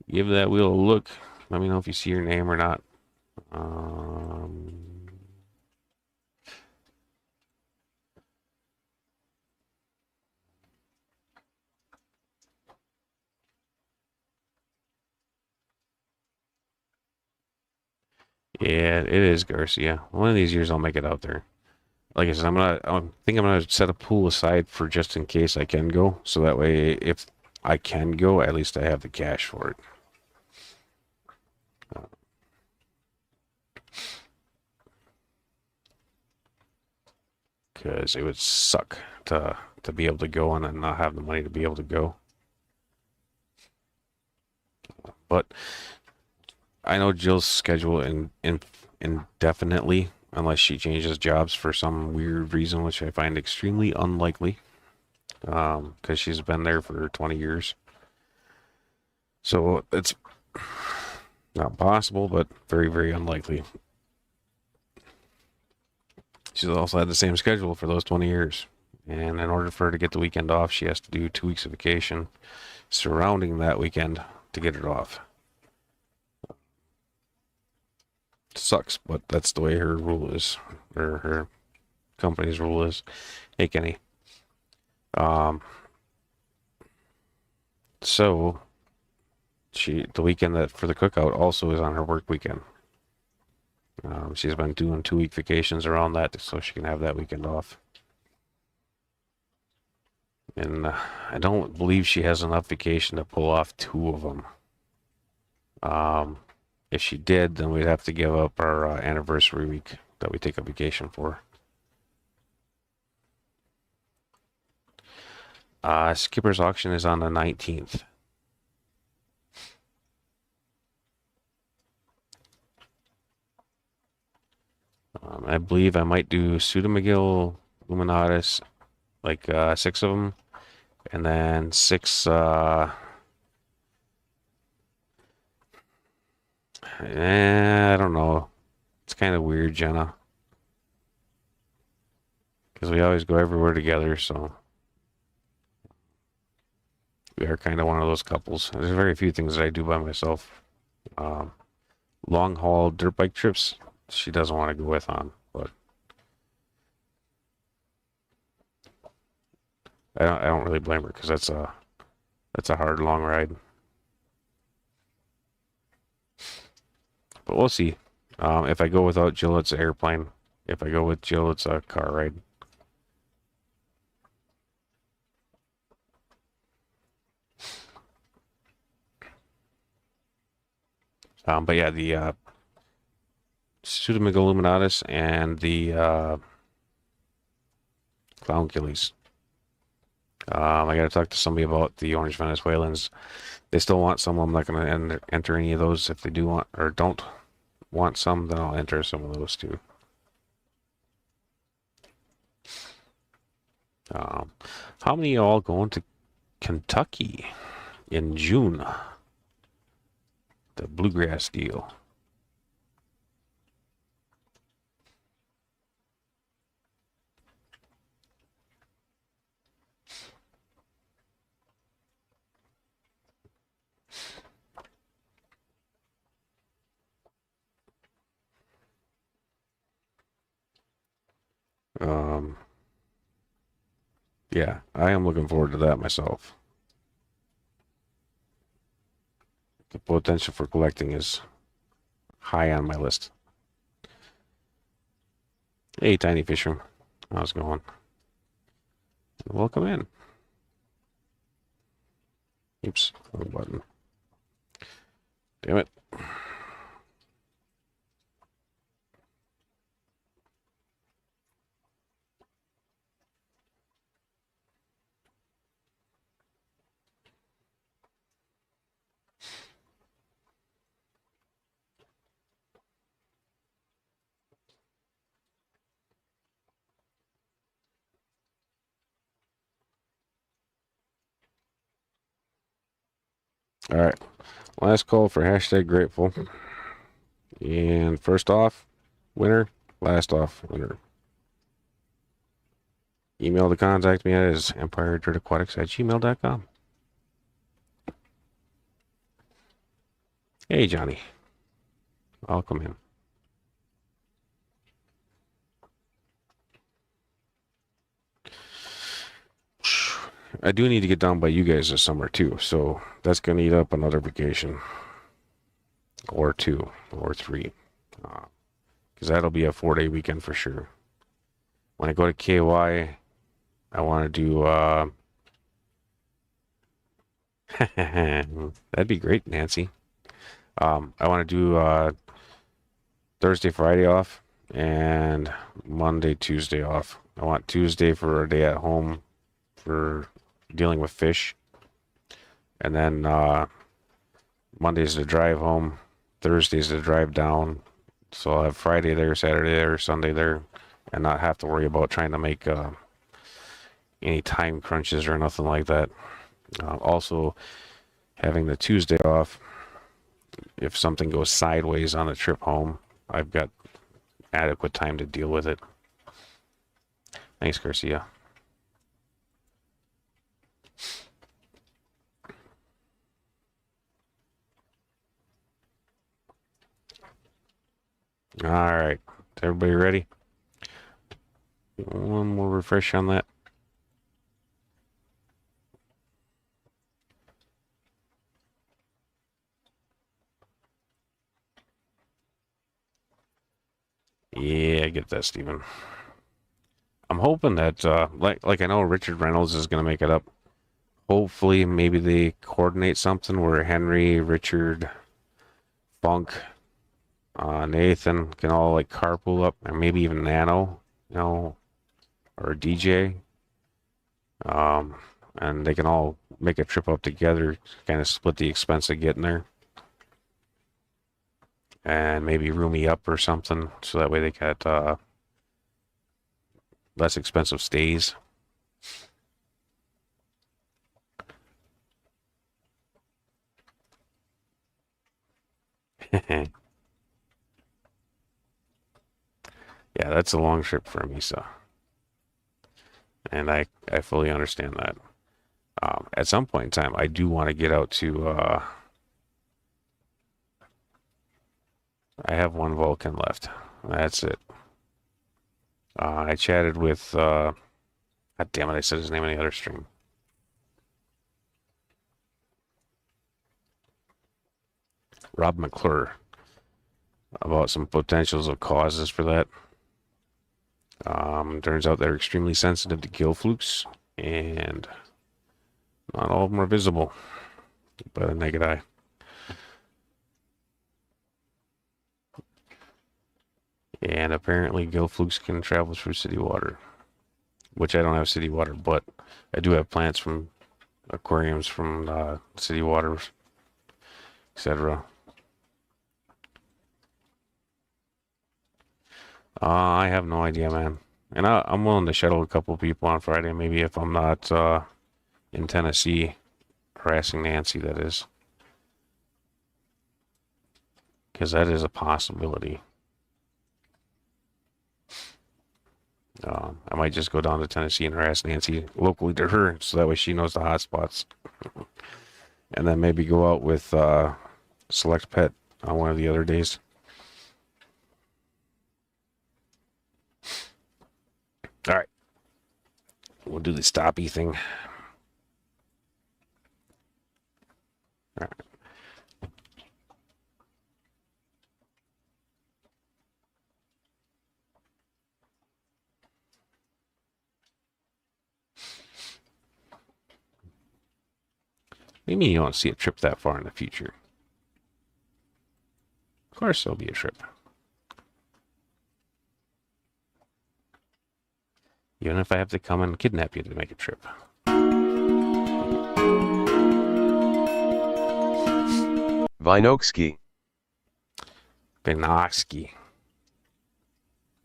give that wheel a look. Let me know if you see your name or not. Yeah, it is Garcia. One of these years I'll make it out there. Like I said, I think I'm gonna set a pool aside for just in case I can go. So that way, if I can go, at least I have the cash for it. Because it would suck to be able to go and then not have the money to be able to go. But I know Jill's schedule indefinitely unless she changes jobs for some weird reason, which I find extremely unlikely. Because she's been there for 20 years. So it's not possible, but very, very unlikely. She's also had the same schedule for those 20 years. And in order for her to get the weekend off, she has to do 2 weeks of vacation surrounding that weekend to get it off. Sucks, but that's the way her rule is, or her company's rule is. Hey, Kenny. So the weekend that for the cookout also is on her work weekend. She's been doing 2-week vacations around that so she can have that weekend off. And I don't believe she has enough vacation to pull off 2 of them. If she did, then we'd have to give up our anniversary week that we take a vacation for. Skipper's auction is on the 19th. I believe I might do Pseudomagil Luminatus, like 6 of them, and then 6. I don't know. It's kind of weird, Jenna, because we always go everywhere together, so we are kind of one of those couples. There's very few things that I do by myself. Long haul dirt bike trips, she doesn't want to go with on, but I don't really blame her because that's a hard long ride. But we'll see. If I go without Jill, it's an airplane. If I go with Jill, it's a car ride. But yeah, the Pseudomegaloluminatus and the Clown Killies. I got to talk to somebody about the Orange Venezuelans. They still want some. I'm not going to enter any of those. If they do want or don't want some, then I'll enter some of those too. How many of y'all going to Kentucky in June? The Bluegrass deal. Yeah, I am looking forward to that myself. The potential for collecting is high on my list. Hey, Tiny Fisher. How's it going? Welcome in. Oops, wrong button. Damn it. All right, last call for hashtag grateful. And first off, winner. Last off, winner. Email to contact me at is empiredirtaquatics@gmail.com. Hey, Johnny. Welcome in. I do need to get down by you guys this summer too, so that's going to eat up another vacation. Or 2, or 3. Because that'll be a 4-day weekend for sure. When I go to KY, I want to do... that'd be great, Nancy. I want to do Thursday, Friday off, and Monday, Tuesday off. I want Tuesday for a day at home for dealing with fish, and then Monday's the drive home, Thursday's the drive down, so I'll have Friday there, Saturday there, Sunday there, and not have to worry about trying to make any time crunches or nothing like that. Also, having the Tuesday off, if something goes sideways on the trip home, I've got adequate time to deal with it. Thanks, Garcia. All right, is everybody ready? One more refresh on that. Yeah, I get that, Steven. I'm hoping that, like I know Richard Reynolds is going to make it up. Hopefully, maybe they coordinate something where Henry, Richard, Funk, Nathan can all like carpool up, or maybe even Nano, you know, or DJ. And they can all make a trip up together, kind of split the expense of getting there. And maybe room me up or something, so that way they got less expensive stays. Yeah, that's a long trip for a Misa. And I fully understand that. At some point in time, I do want to get out to, I have one Vulcan left. That's it. I chatted with, God damn it, I said his name in the other stream. Rob McClure, about some potentials of causes for that. Turns out they're extremely sensitive to gill flukes, and not all of them are visible by the naked eye. And apparently gill flukes can travel through city water, which I don't have city water, but I do have plants from aquariums from city waters, etc. I have no idea, man. And I'm willing to shuttle a couple people on Friday, maybe if I'm not in Tennessee harassing Nancy, that is. Because that is a possibility. I might just go down to Tennessee and harass Nancy locally to her, so that way she knows the hot spots. And then maybe go out with Select Pet on one of the other days. All right. We'll do the stoppy thing. All right. What do you mean you don't see a trip that far in the future? Of course there'll be a trip. Even if I have to come and kidnap you to make a trip. Vinoksky. Benoski.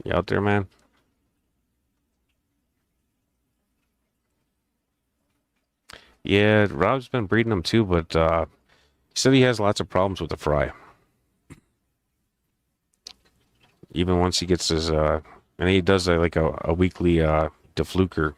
You out there, man? Yeah, Rob's been breeding them too, but he said he has lots of problems with the fry. Even once he gets his, and he does like a weekly defluker.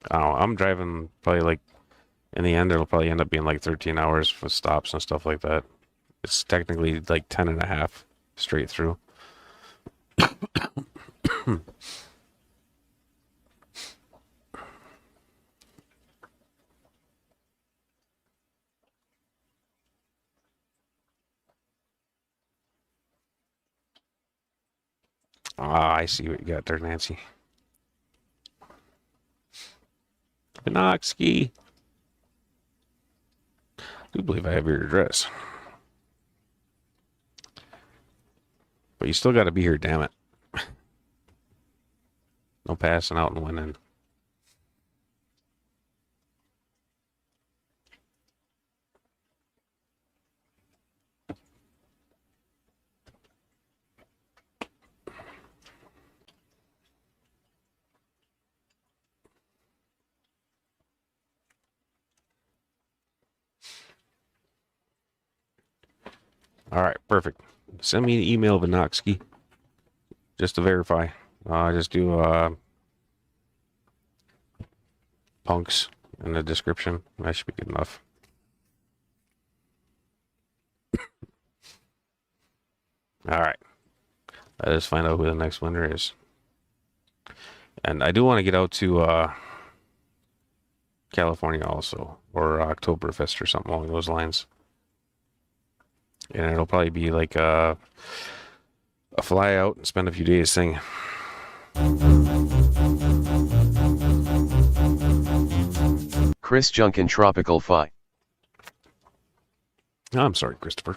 I don't know, I'm driving probably like, in the end, it'll probably end up being like 13 hours for stops and stuff like that. It's technically like 10 and a half straight through. Ah, I see what you got there, Nancy. Benoski. I do believe I have your address. But you still got to be here, damn it. No passing out and winning. All right, perfect. Send me an email, Vinoksky, just to verify. Just do punks in the description. That should be good enough. All right. Let us find out who the next winner is. And I do want to get out to California also, or Oktoberfest or something along those lines. And it'll probably be like a fly out and spend a few days singing. Chris Junkin Tropical Phi. I'm sorry, Christopher.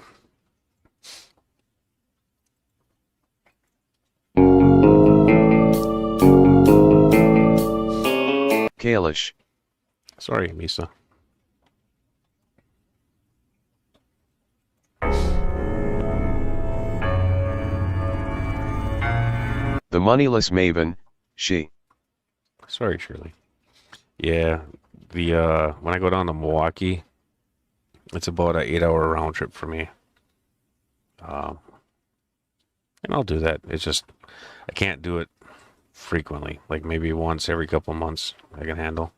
Kalish. Sorry, Misa. The Moneyless Maven, she. Sorry, Shirley. Yeah, the when I go down to Milwaukee, it's about an 8-hour round trip for me. Um, and I'll do that. It's just I can't do it frequently. Like maybe once every couple months I can handle.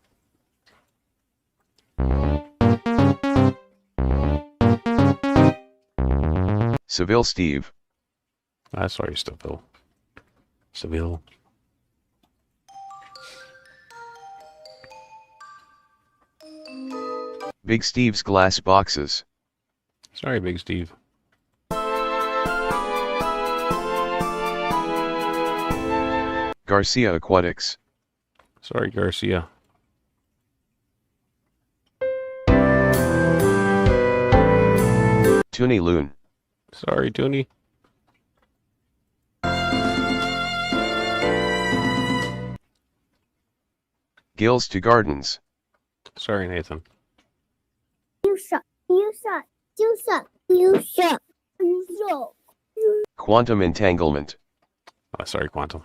Seville Steve. Sorry, Seville. Seville. Big Steve's Glass Boxes. Sorry, Big Steve. Garcia Aquatics. Sorry, Garcia. Toonie Loon. Sorry, Toonie. Gills to Gardens. Sorry, Nathan. You suck. You suck. You suck. You suck. You suck. Quantum Entanglement. Sorry, Quantum.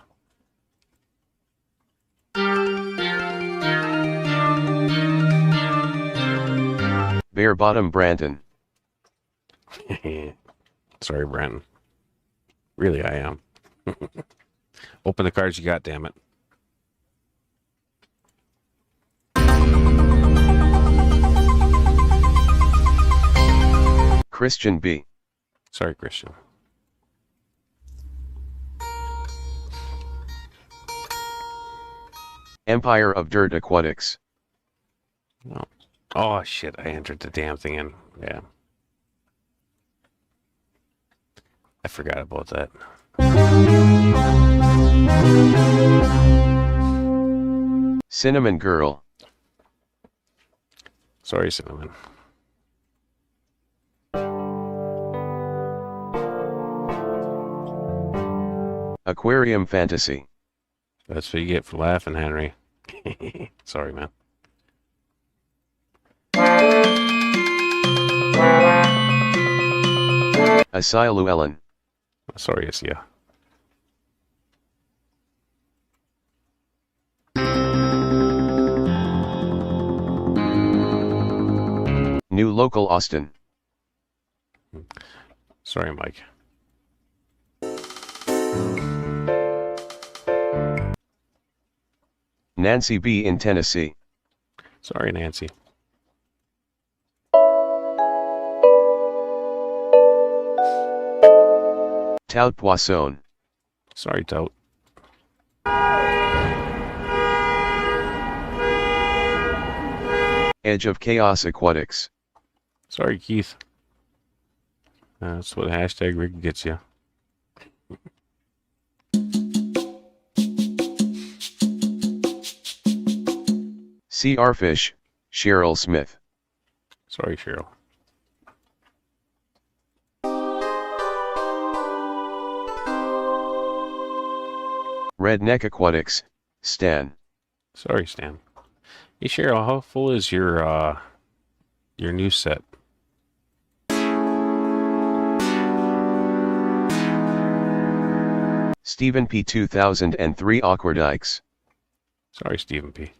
Bare Bottom Brandon. Sorry, Brandon. Really, I am. Open the cards you got, damn it. Christian B. Sorry, Christian. Empire of Dirt Aquatics. No. Oh, shit. I entered the damn thing in. Yeah. I forgot about that. Cinnamon Girl. Sorry, Cinnamon. Aquarium Fantasy. That's what you get for laughing, Henry. Sorry, man. Asai Llewellyn. Sorry, Asia. New Local Austin. Sorry, Mike. Nancy B. in Tennessee. Sorry, Nancy. Tout Poisson. Sorry, Tout. Edge of Chaos Aquatics. Sorry, Keith. That's what hashtag rig gets you. CR Fish, Cheryl Smith. Sorry, Cheryl. Redneck Aquatics, Stan. Sorry, Stan. Hey, Cheryl, how full is your new set? Stephen P. 2003 Aquadikes. Sorry, Stephen P.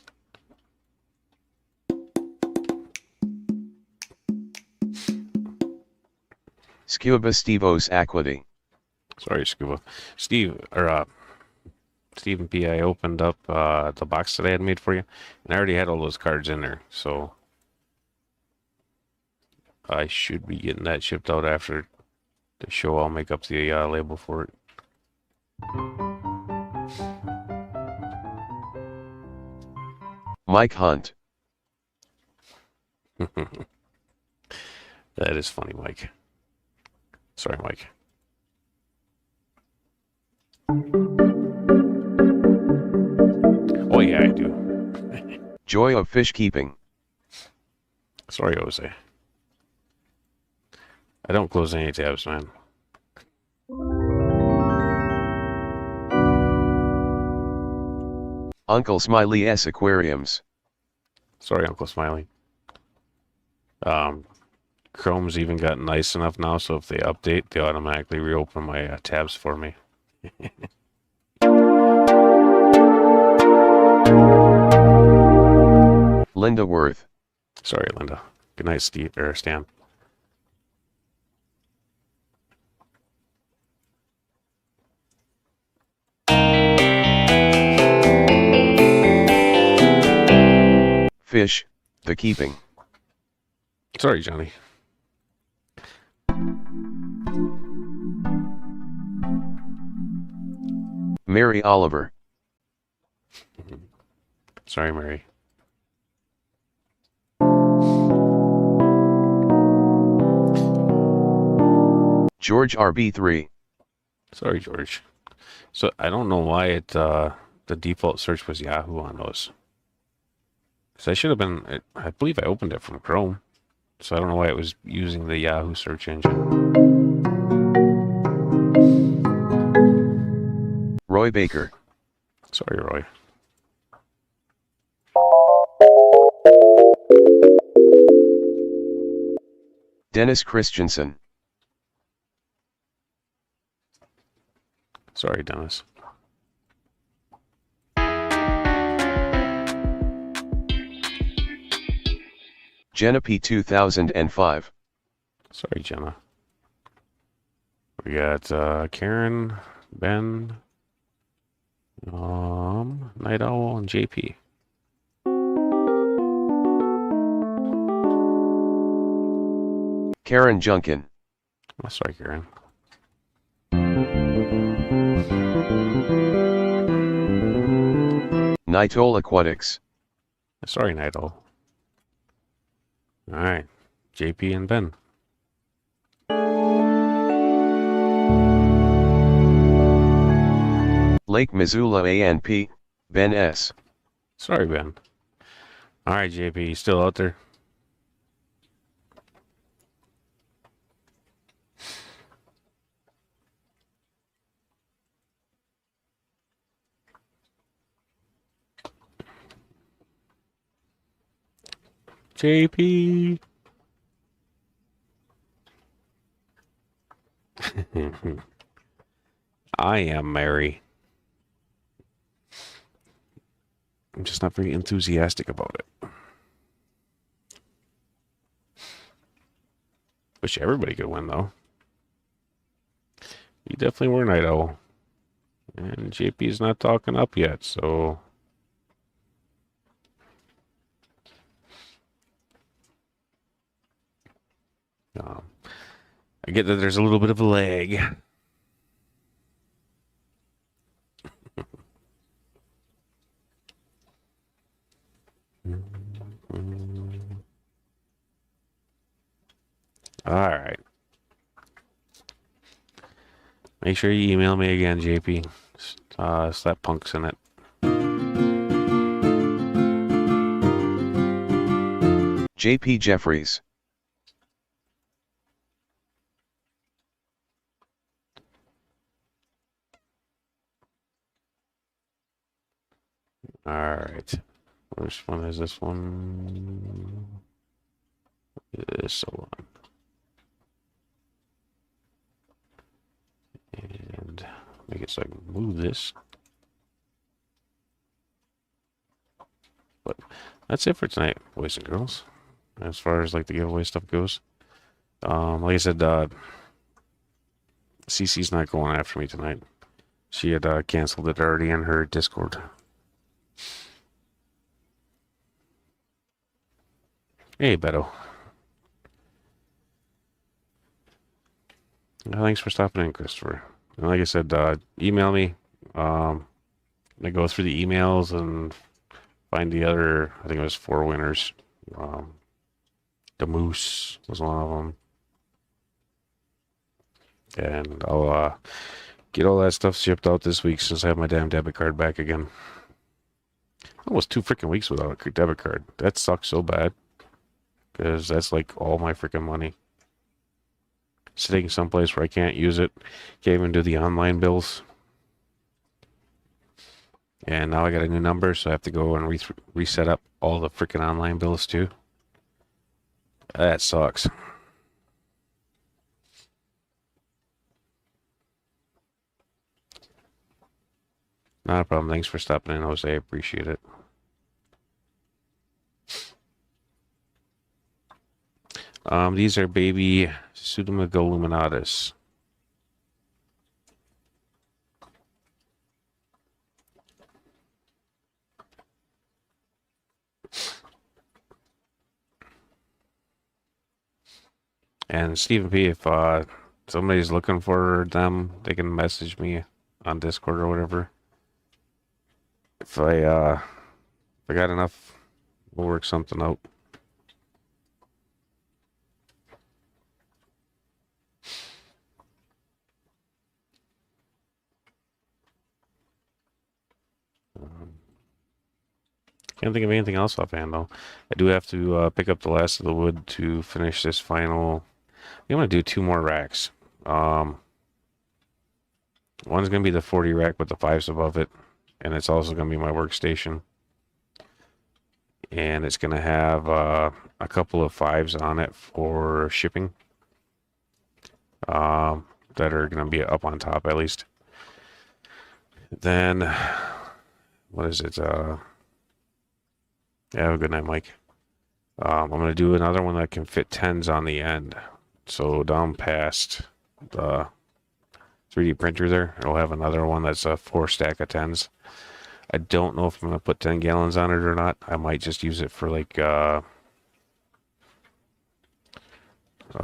Scuba Stevo's Aquity. Sorry, Scuba. Stephen P. I opened up the box that I had made for you, and I already had all those cards in there, so I should be getting that shipped out after the show. I'll make up the label for it. Mike Hunt. That is funny, Mike. Sorry, Mike. Oh, yeah, I do. Joy of Fish Keeping. Sorry, Jose. I don't close any tabs, man. Uncle Smiley S. Aquariums. Sorry, Uncle Smiley. Chrome's even gotten nice enough now, so if they update, they automatically reopen my tabs for me. Linda Worth. Sorry, Linda. Good night, Steve or Stan. Fish, the keeping. Sorry, Johnny. Mary Oliver. Sorry, Mary. George RB3. Sorry, George. So I don't know why it the default search was Yahoo on those. So I should have been. I believe I opened it from Chrome. So I don't know why it was using the Yahoo search engine. Roy Baker. Sorry, Roy. Dennis Christensen. Sorry, Dennis. Jenna P 2005. Sorry, Jenna. We got Karen, Ben, Night Owl, and JP. Karen Junkin. Oh, sorry, Karen. Nitol Aquatics. Sorry, Night Owl. All right, JP and Ben. Lake Missoula ANP. Ben S. Sorry, Ben. All right, JP, you still out there? JP. I am Mary. I'm just not very enthusiastic about it. Wish everybody could win, though. You definitely were Night Owl. And JP's not talking up yet, so... I get that there's a little bit of a lag. All right. Make sure you email me again, JP. Slap punks in it. JP Jeffries. All right. Which one is this one? This one. And make it so I can move this. But that's it for tonight, boys and girls. As far as like the giveaway stuff goes. Like I said, CC's not going after me tonight. She had canceled it already in her Discord. Hey, Beto. Thanks for stopping in, Christopher. And like I said, email me. I go through the emails and find the other, I think it was 4 winners. The Moose was one of them. And I'll get all that stuff shipped out this week since I have my damn debit card back again. Almost 2 freaking weeks without a debit card. That sucks so bad. Because that's like all my freaking money. Sitting someplace where I can't use it. Can't even do the online bills. And now I got a new number, so I have to go and reset up all the freaking online bills too. That sucks. Not a problem. Thanks for stopping in, Jose. I appreciate it. These are baby Pseudomegoluminatus. And Stephen P, if somebody's looking for them, they can message me on Discord or whatever. If I got enough, we'll work something out. Can't think of anything else offhand though. I do have to pick up the last of the wood to finish this final. I'm gonna do 2 more racks. One's gonna be the 40 rack with the 5s above it, and it's also gonna be my workstation. And it's gonna have a couple of 5s on it for shipping. That are gonna be up on top at least. Then, what is it? Yeah, have a good night, Mike. I'm gonna do another one that can fit 10s on the end. So down past the 3D printer there, it'll have another one that's a 4 stack of 10s. I don't know if I'm gonna put 10 gallons on it or not. I might just use it for like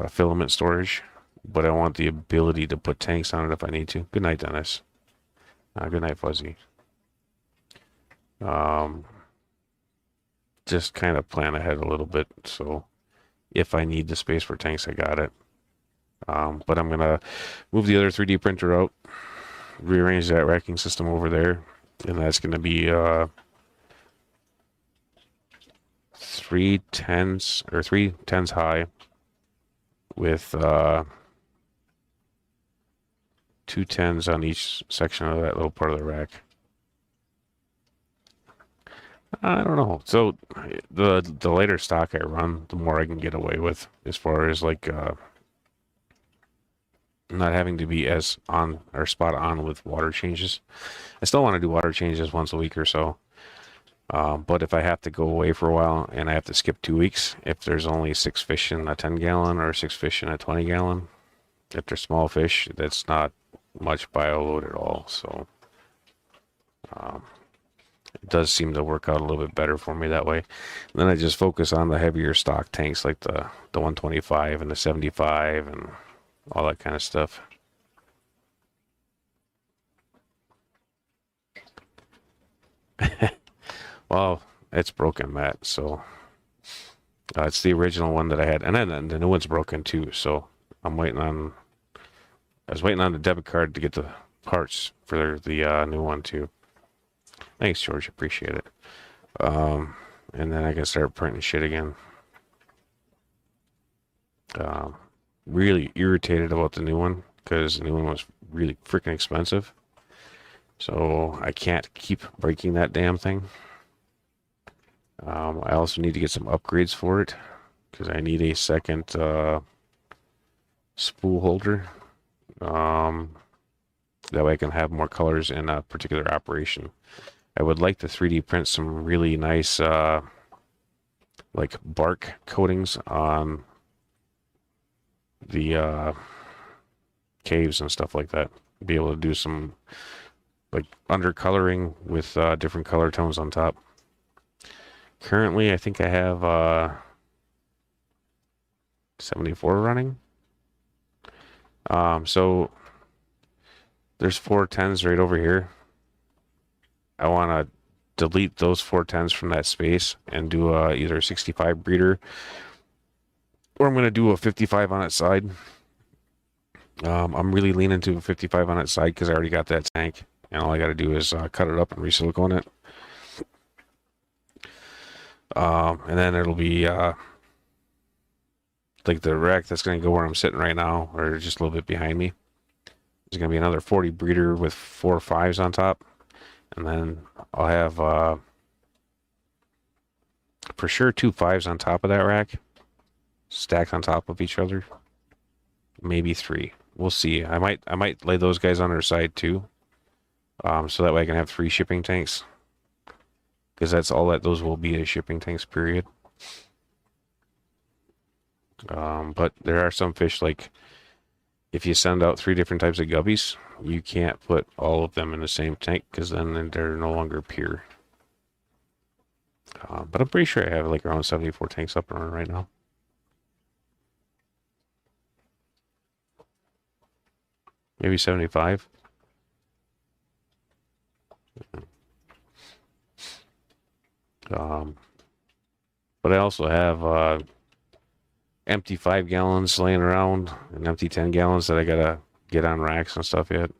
filament storage, but I want the ability to put tanks on it if I need to. Good night, Dennis. Good night, Fuzzy. Just kind of plan ahead a little bit, so if I need the space for tanks, I got it. But I'm gonna move the other 3D printer out, rearrange that racking system over there, and that's gonna be 3 10s high with 2 10s on each section of that little part of the rack. I don't know. So the later stock I run, the more I can get away with as far as like not having to be as on or spot on with water changes. I still want to do water changes once a week or so. But if I have to go away for a while and I have to skip 2 weeks, if there's only 6 fish in a 10 gallon or 6 fish in a 20 gallon, if they're small fish, that's not much bio load at all. So it does seem to work out a little bit better for me that way. And then I just focus on the heavier stock tanks like the 125 and the 75 and all that kind of stuff. Well, it's broken, Matt. So it's the original one that I had, and then the new one's broken too. So I'm waiting on. I was waiting on the debit card to get the parts for the new one too. Thanks, George. Appreciate it. And then I can start printing shit again. Really irritated about the new one because the new one was really freaking expensive. So I can't keep breaking that damn thing. I also need to get some upgrades for it because I need a second spool holder. That way I can have more colors in a particular operation. I would like to 3D print some really nice like bark coatings on the caves and stuff like that. Be able to do some like undercoloring with different color tones on top. Currently, I think I have 74 running. So there's 4 10s right over here. I want to delete those 4 10s from that space and do either a 65 breeder, or I'm going to do a 55 on its side. I'm really leaning to a 55 on its side because I already got that tank, and all I got to do is cut it up and re-silicone it. And then it'll be like the rack that's going to go where I'm sitting right now, or just a little bit behind me. There's going to be another 40 breeder with 4 5s on top. And then I'll have for sure 2 5s on top of that rack, stacked on top of each other. Maybe 3. We'll see. I might lay those guys on their side too, so that way I can have 3 shipping tanks, because that's all that those will be, is shipping tanks. Period. But there are some fish, like if you send out 3 different types of guppies, you can't put all of them in the same tank, because then they're no longer pure. But I'm pretty sure I have like around 74 tanks up and running right now. Maybe 75. But I also have empty 5 gallons laying around and empty 10 gallons that I gotta get on racks and stuff yet.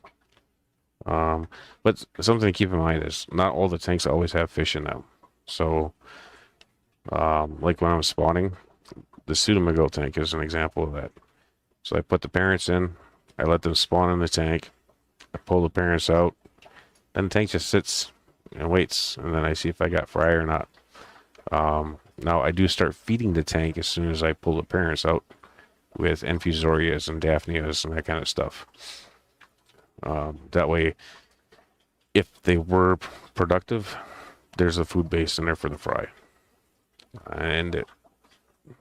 But something to keep in mind is not all the tanks always have fish in them. So, like when I'm spawning, the pseudomygil tank is an example of that. So I put the parents in, I let them spawn in the tank, I pull the parents out, then the tank just sits and waits, and then I see if I got fry or not. Now I do start feeding the tank as soon as I pull the parents out with infusorias and daphnias and that kind of stuff. That way, if they were productive, there's a food base in there for the fry. And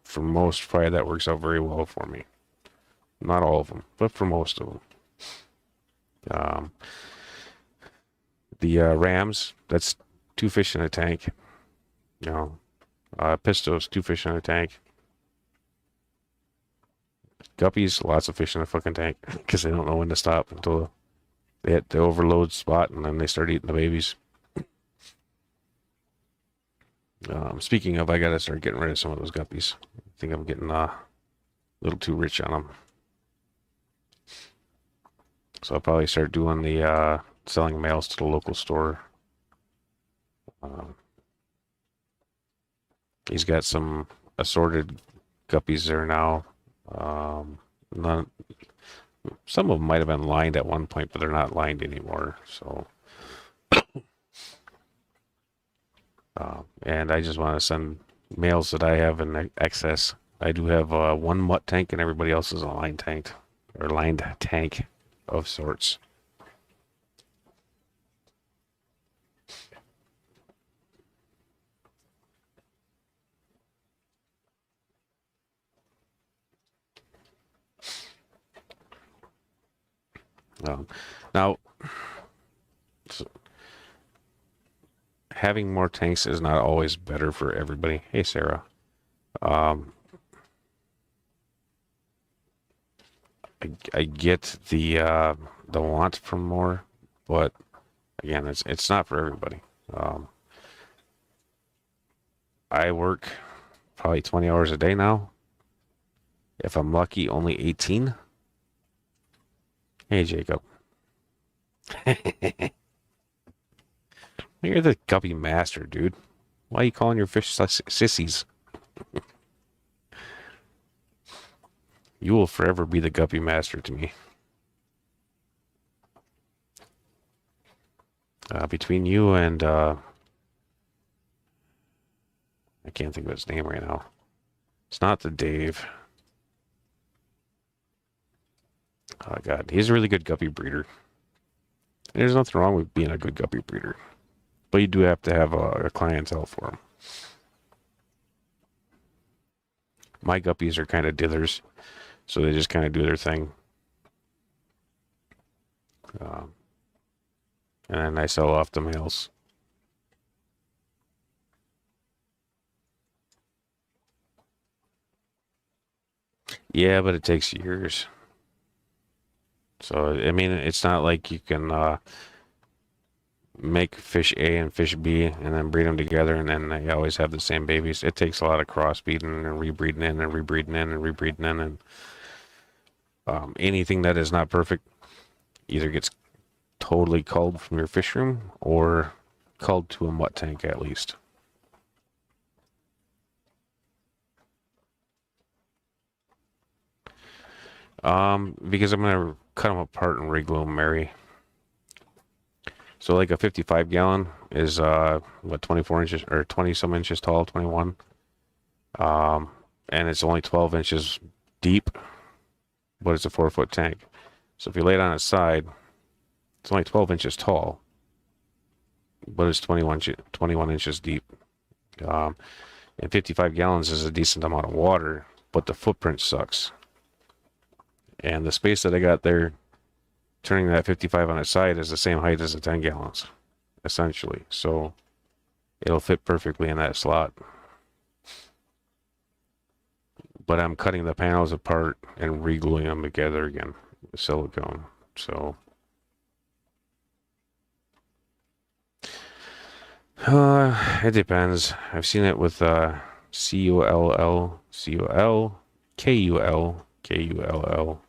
for most fry, that works out very well for me. Not all of them, but for most of them. The rams, that's 2 fish in a tank. You know, pistos, 2 fish in a tank. Guppies, lots of fish in a fucking tank, because they don't know when to stop until they hit the overload spot, and then they start eating the babies. Speaking of, I gotta start getting rid of some of those guppies. I think I'm getting a little too rich on them. So I'll probably start doing the selling males to the local store. He's got some assorted guppies there now. Some of them might have been lined at one point, but they're not lined anymore. So, and I just want to send males that I have in excess. I do have one mutt tank, and everybody else is a lined tank of sorts. Now, having more tanks is not always better for everybody. Hey, Sarah. I get the want for more, but again, it's not for everybody. I work probably 20 hours a day now. If I'm lucky, only 18. Hey, Jacob. You're the guppy master, dude. Why are you calling your fish sissies? You will forever be the guppy master to me. Between you and I can't think of his name right now. It's not the Dave. Oh God, he's a really good guppy breeder. There's nothing wrong with being a good guppy breeder, but you do have to have a clientele for him. My guppies are kind of dithers, so they just kind of do their thing. And then I sell off the males. Yeah, but it takes years. So, I mean, it's not like you can make fish A and fish B and then breed them together and then they always have the same babies. It takes a lot of crossbreeding and rebreeding in and rebreeding in and rebreeding in. And anything that is not perfect either gets totally culled from your fish room or culled to a mutt tank at least. Because I'm going to cut them apart and reglue them, Mary. So like a 55 gallon is what, 24 inches or 20 some inches tall, 21. And it's only 12 inches deep, but it's a 4-foot tank. So if you lay it on its side, it's only 12 inches tall, but it's 21 inches deep. And 55 gallons is a decent amount of water, but the footprint sucks. And the space that I got there, turning that 55 on its side, is the same height as the 10 gallons, essentially. So it'll fit perfectly in that slot. But I'm cutting the panels apart and re-gluing them together again with silicone. So it depends. I've seen it with CULL, CUL, KUL, KULL.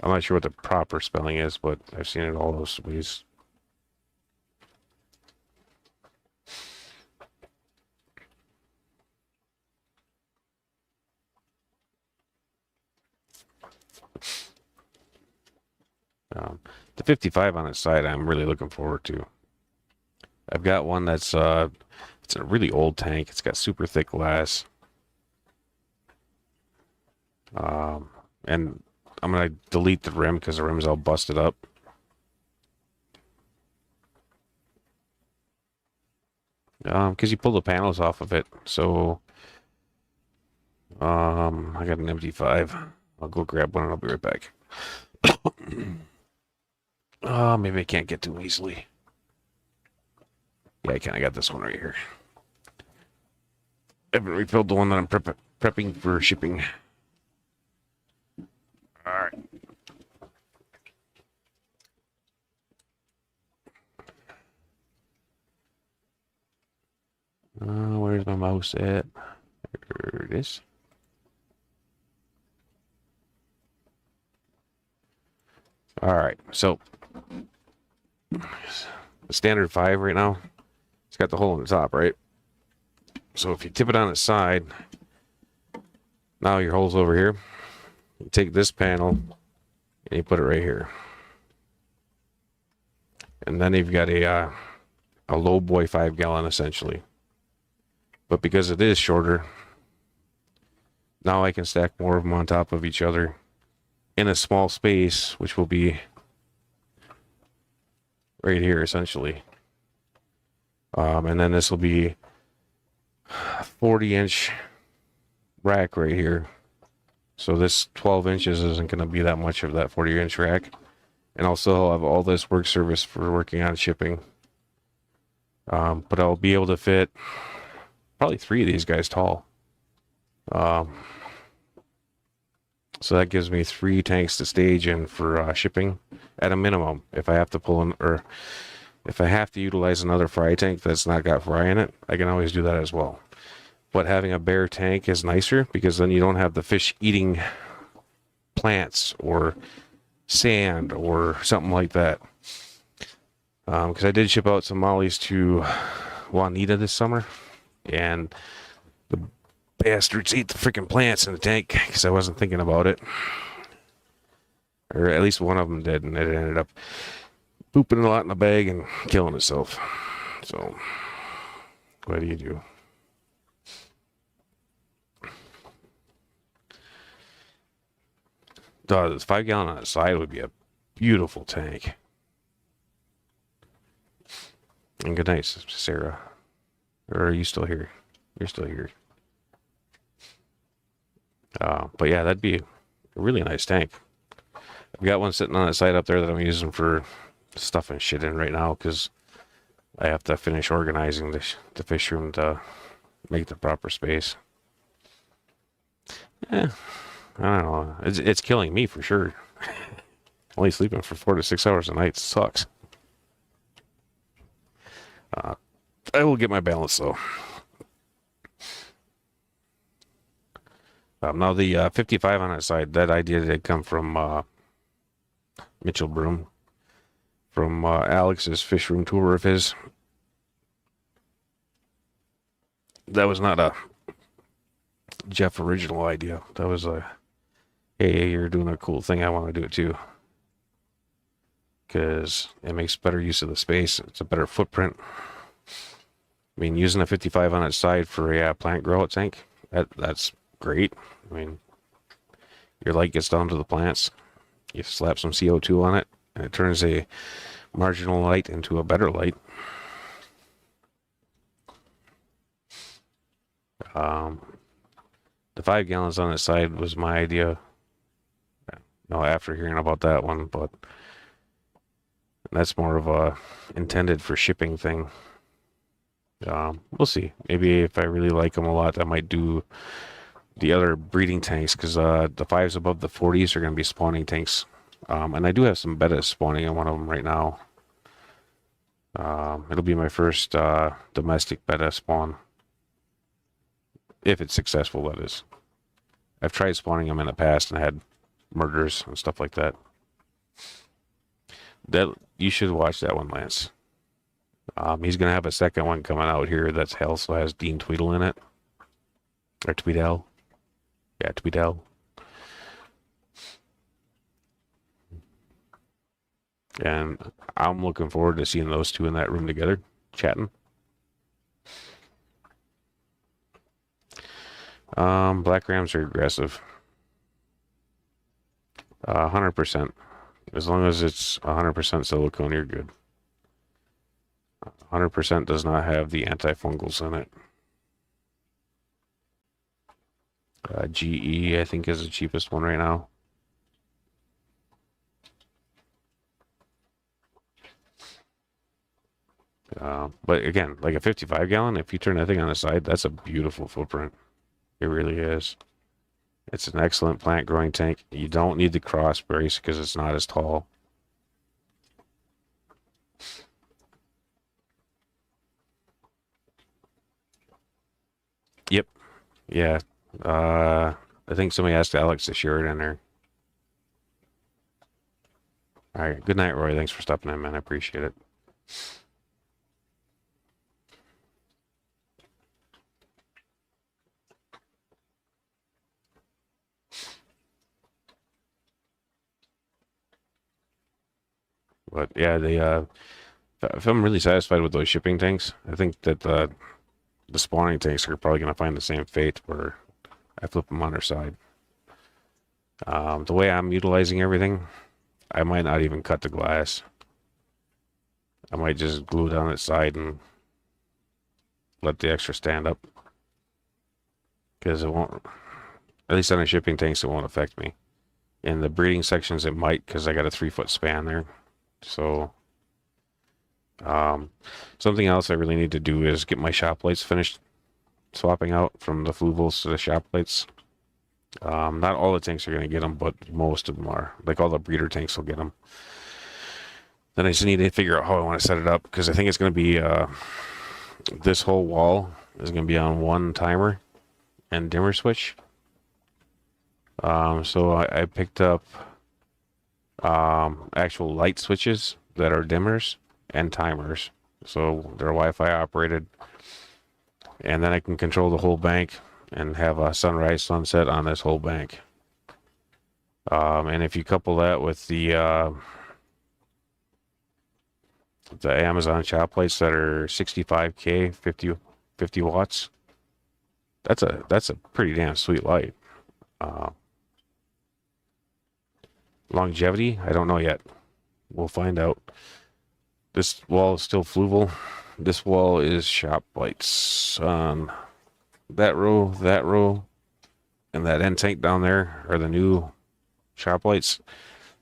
I'm not sure what the proper spelling is, but I've seen it all those ways. The 55 on its side, I'm really looking forward to. I've got one that's it's a really old tank. It's got super thick glass. And I'm gonna delete the rim because the rim's all busted up. Because you pull the panels off of it. So I got an empty 5. I'll go grab one and I'll be right back. Maybe I can't get to them easily. Yeah, I kind of got this one right here. I haven't refilled the one that I'm prepping for shipping. All right. Where's my mouse at? There it is. All right, so the standard 5 right now, it's got the hole in the top, right? So if you tip it on its side, now your hole's over here. You take this panel and you put it right here. And then you've got a low boy 5 gallon essentially. But because it is shorter, now I can stack more of them on top of each other in a small space, which will be right here essentially. And then this will be a 40-inch rack right here. So this 12 inches isn't going to be that much of that 40-inch rack. And also I'll have all this work surface for working on shipping. But I'll be able to fit probably 3 of these guys tall. So that gives me 3 tanks to stage in for shipping at a minimum. If I have to pull in, or if I have to utilize another fry tank that's not got fry in it, I can always do that as well. But having a bare tank is nicer because then you don't have the fish eating plants or sand or something like that. Because I did ship out some mollies to Juanita this summer, and the bastards ate the freaking plants in the tank because I wasn't thinking about it. Or at least one of them did, and it ended up pooping a lot in the bag and killing itself. So, what do you do? This 5 gallon on the side would be a beautiful tank. And good night, Sarah. Or are you still here? You're still here. But yeah, that'd be a really nice tank. I've got one sitting on the side up there that I'm using for stuffing shit in right now because I have to finish organizing the fish room to make the proper space. I don't know. It's killing me for sure. Only sleeping for 4 to 6 hours a night sucks. I will get my balance though. Now the 55 on that side, that idea did come from Mitchell Broom, from Alex's fish room tour of his. That was not a Jeff original idea. That was a, hey, you're doing a cool thing, I want to do it too. because it makes better use of the space. It's a better footprint. I mean, using a 55 on its side for a plant grow out tank, that's great. I mean, your light gets down to the plants. You slap some CO2 on it, and it turns a marginal light into a better light. The 5 gallons on its side was my idea. No, after hearing about that one, but that's more of a intended for shipping thing. We'll see. Maybe if I really like them a lot, I might do the other breeding tanks, because the 5s above the 40s are going to be spawning tanks. And I do have some bettas spawning in one of them right now. It'll be my first domestic betta spawn. If it's successful, that is. I've tried spawning them in the past and had murders and stuff like that. You should watch that one, Lance. He's gonna have a second one coming out here that's also has Dean Tweedle in it, or Tweedle. Yeah, Tweedle. And I'm looking forward to seeing those two in that room together, chatting. Black Rams are aggressive. 100%. As long as it's 100% silicone, you're good. 100% does not have the antifungals in it. GE, I think, is the cheapest one right now. But again, like a 55 gallon, if you turn that thing on the side, that's a beautiful footprint. It really is. It's an excellent plant growing tank. You don't need the cross brace because it's not as tall. Yep. Yeah. I think somebody asked Alex to share it in there. All right. Good night, Roy. Thanks for stopping in, man. I appreciate it. But yeah, if I'm really satisfied with those shipping tanks, I think that the spawning tanks are probably going to find the same fate where I flip them on their side. The way I'm utilizing everything, I might not even cut the glass. I might just glue it on its side and let the extra stand up. Because it won't, at least on the shipping tanks, it won't affect me. In the breeding sections, it might, because I got a 3-foot span there. So, something else I really need to do is get my shop lights finished swapping out from the Fluvels to the shop lights. Not all the tanks are going to get them, but most of them are. Like all the breeder tanks will get them. Then I just need to figure out how I want to set it up, because I think it's going to be, this whole wall is going to be on one timer and dimmer switch. So I picked up actual light switches that are dimmers and timers, so they're Wi-Fi operated, and then I can control the whole bank and have a sunrise sunset on this whole bank. And if you couple that with the Amazon shop lights that are 65K 50 watts, that's a pretty damn sweet light. Longevity, I don't know yet. We'll find out. This wall is still Fluval. This wall is shop lights on that row, and that end tank down there are the new shop lights.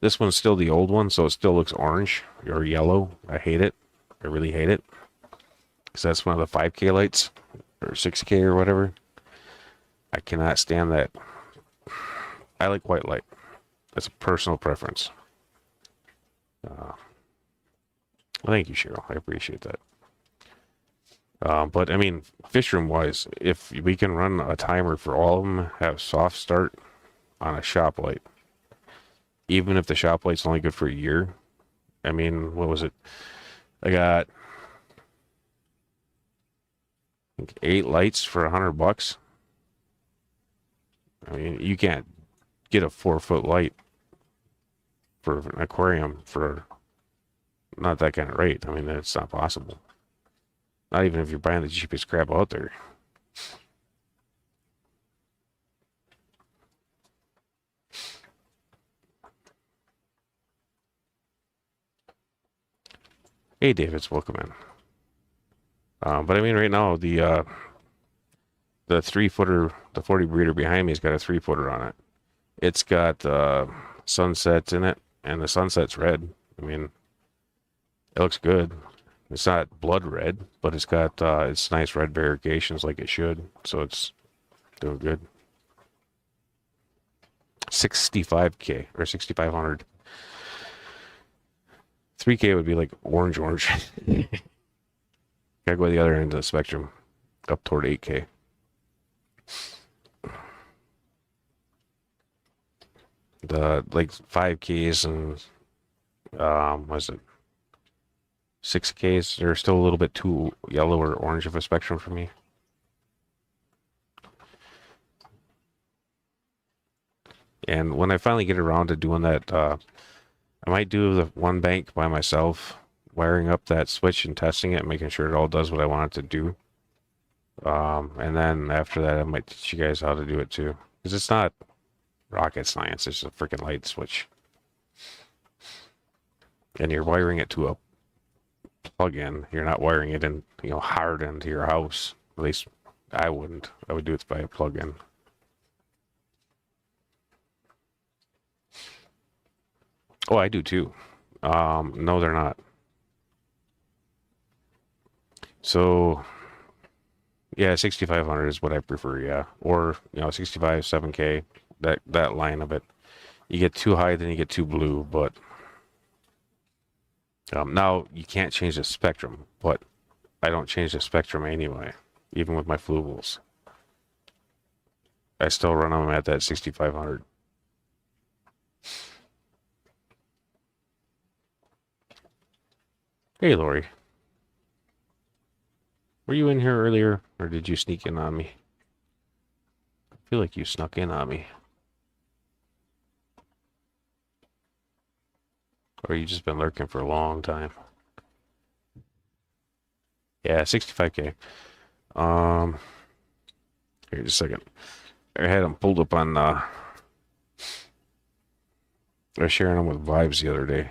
This one's still the old one, so it still looks orange or yellow. I hate it. I really hate it. Because that's one of the 5K lights, or 6K or whatever. I cannot stand that. I like white light. That's a personal preference. Well, thank you, Cheryl. I appreciate that. But I mean, fish room wise, if we can run a timer for all of them, have soft start on a shop light, even if the shop light's only good for a year. I mean, what was it? I got, I think, 8 lights for $100. I mean, you can't get a 4-foot light for an aquarium for not that kind of rate. I mean, it's not possible. Not even if you're buying the cheapest crap out there. Hey, David's welcome in. But I mean, right now the 3-footer, the 40 breeder behind me has got a 3-footer on it. It's got sunsets in it, and the sunset's red. I mean, it looks good. It's not blood red, but it's got it's nice red variegations like it should, so it's doing good. 65K or 6,500. 3K would be like orange. Gotta go to the other end of the spectrum, up toward 8K. The like 5Ks and was it 6Ks? They're still a little bit too yellow or orange of a spectrum for me. And when I finally get around to doing that, I might do the one bank by myself, wiring up that switch and testing it, making sure it all does what I want it to do. And then after that, I might teach you guys how to do it too, because it's not rocket science. It's a freaking light switch, and you're wiring it to a plug-in. You're not wiring it in, hard into your house. At least I wouldn't. I would do it by a plug-in. Oh, I do too. No, they're not. So, yeah, 6,500 is what I prefer, yeah. Or, 65, 7K, that line of it. You get too high, then you get too blue, but now you can't change the spectrum, but I don't change the spectrum anyway, even with my flugels. I still run them at that 6,500. Hey, Lori. Were you in here earlier, or did you sneak in on me? I feel like you snuck in on me. Or you just been lurking for a long time. Yeah, 65K. Here, just a second. I had them pulled up on, I was sharing them with Vibes the other day.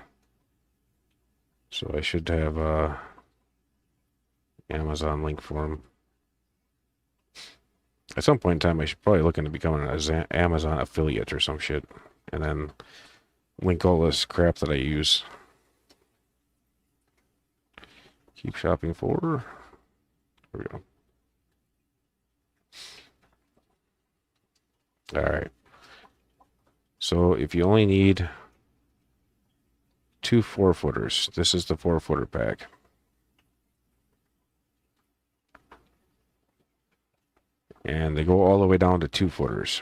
So I should have, Amazon link for them. At some point in time, I should probably look into becoming an Amazon affiliate or some shit. And then link all this crap that I use. Keep shopping for. There we go. All right. So if you only need 2 4-footers, this is the 4-footer pack. And they go all the way down to 2-footers.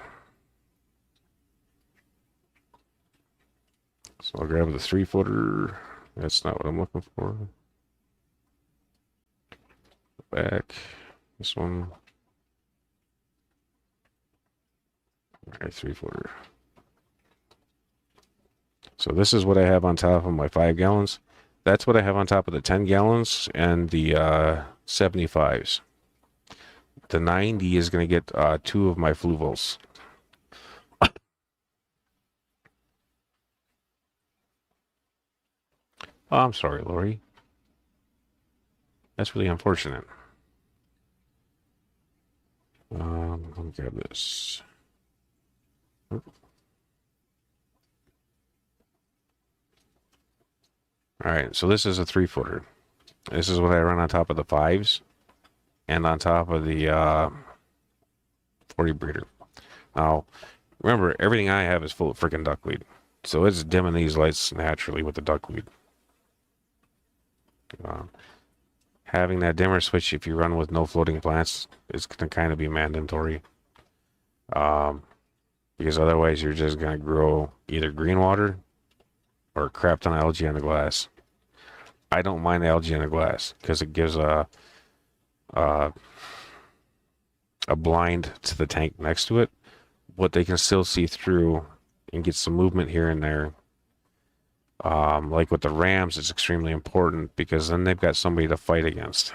So I'll grab the 3-footer. That's not what I'm looking for. Back. This one. Alright, 3-footer. So this is what I have on top of my 5 gallons. That's what I have on top of the 10 gallons and the 75s. The 90 is going to get 2 of my fluvels. Oh, I'm sorry, Lori. That's really unfortunate. Let me grab this. All right, so this is a 3-footer. This is what I run on top of the 5s and on top of the 40 breeder. Now, remember, everything I have is full of freaking duckweed. So it's dimming these lights naturally with the duckweed. Having that dimmer switch, if you run with no floating plants, is going to kind of be mandatory. Because otherwise you're just going to grow either green water or crap ton of algae on the glass. I don't mind algae on the glass because it gives a blind to the tank next to it, but they can still see through and get some movement here and there. Like with the Rams, it's extremely important because then they've got somebody to fight against.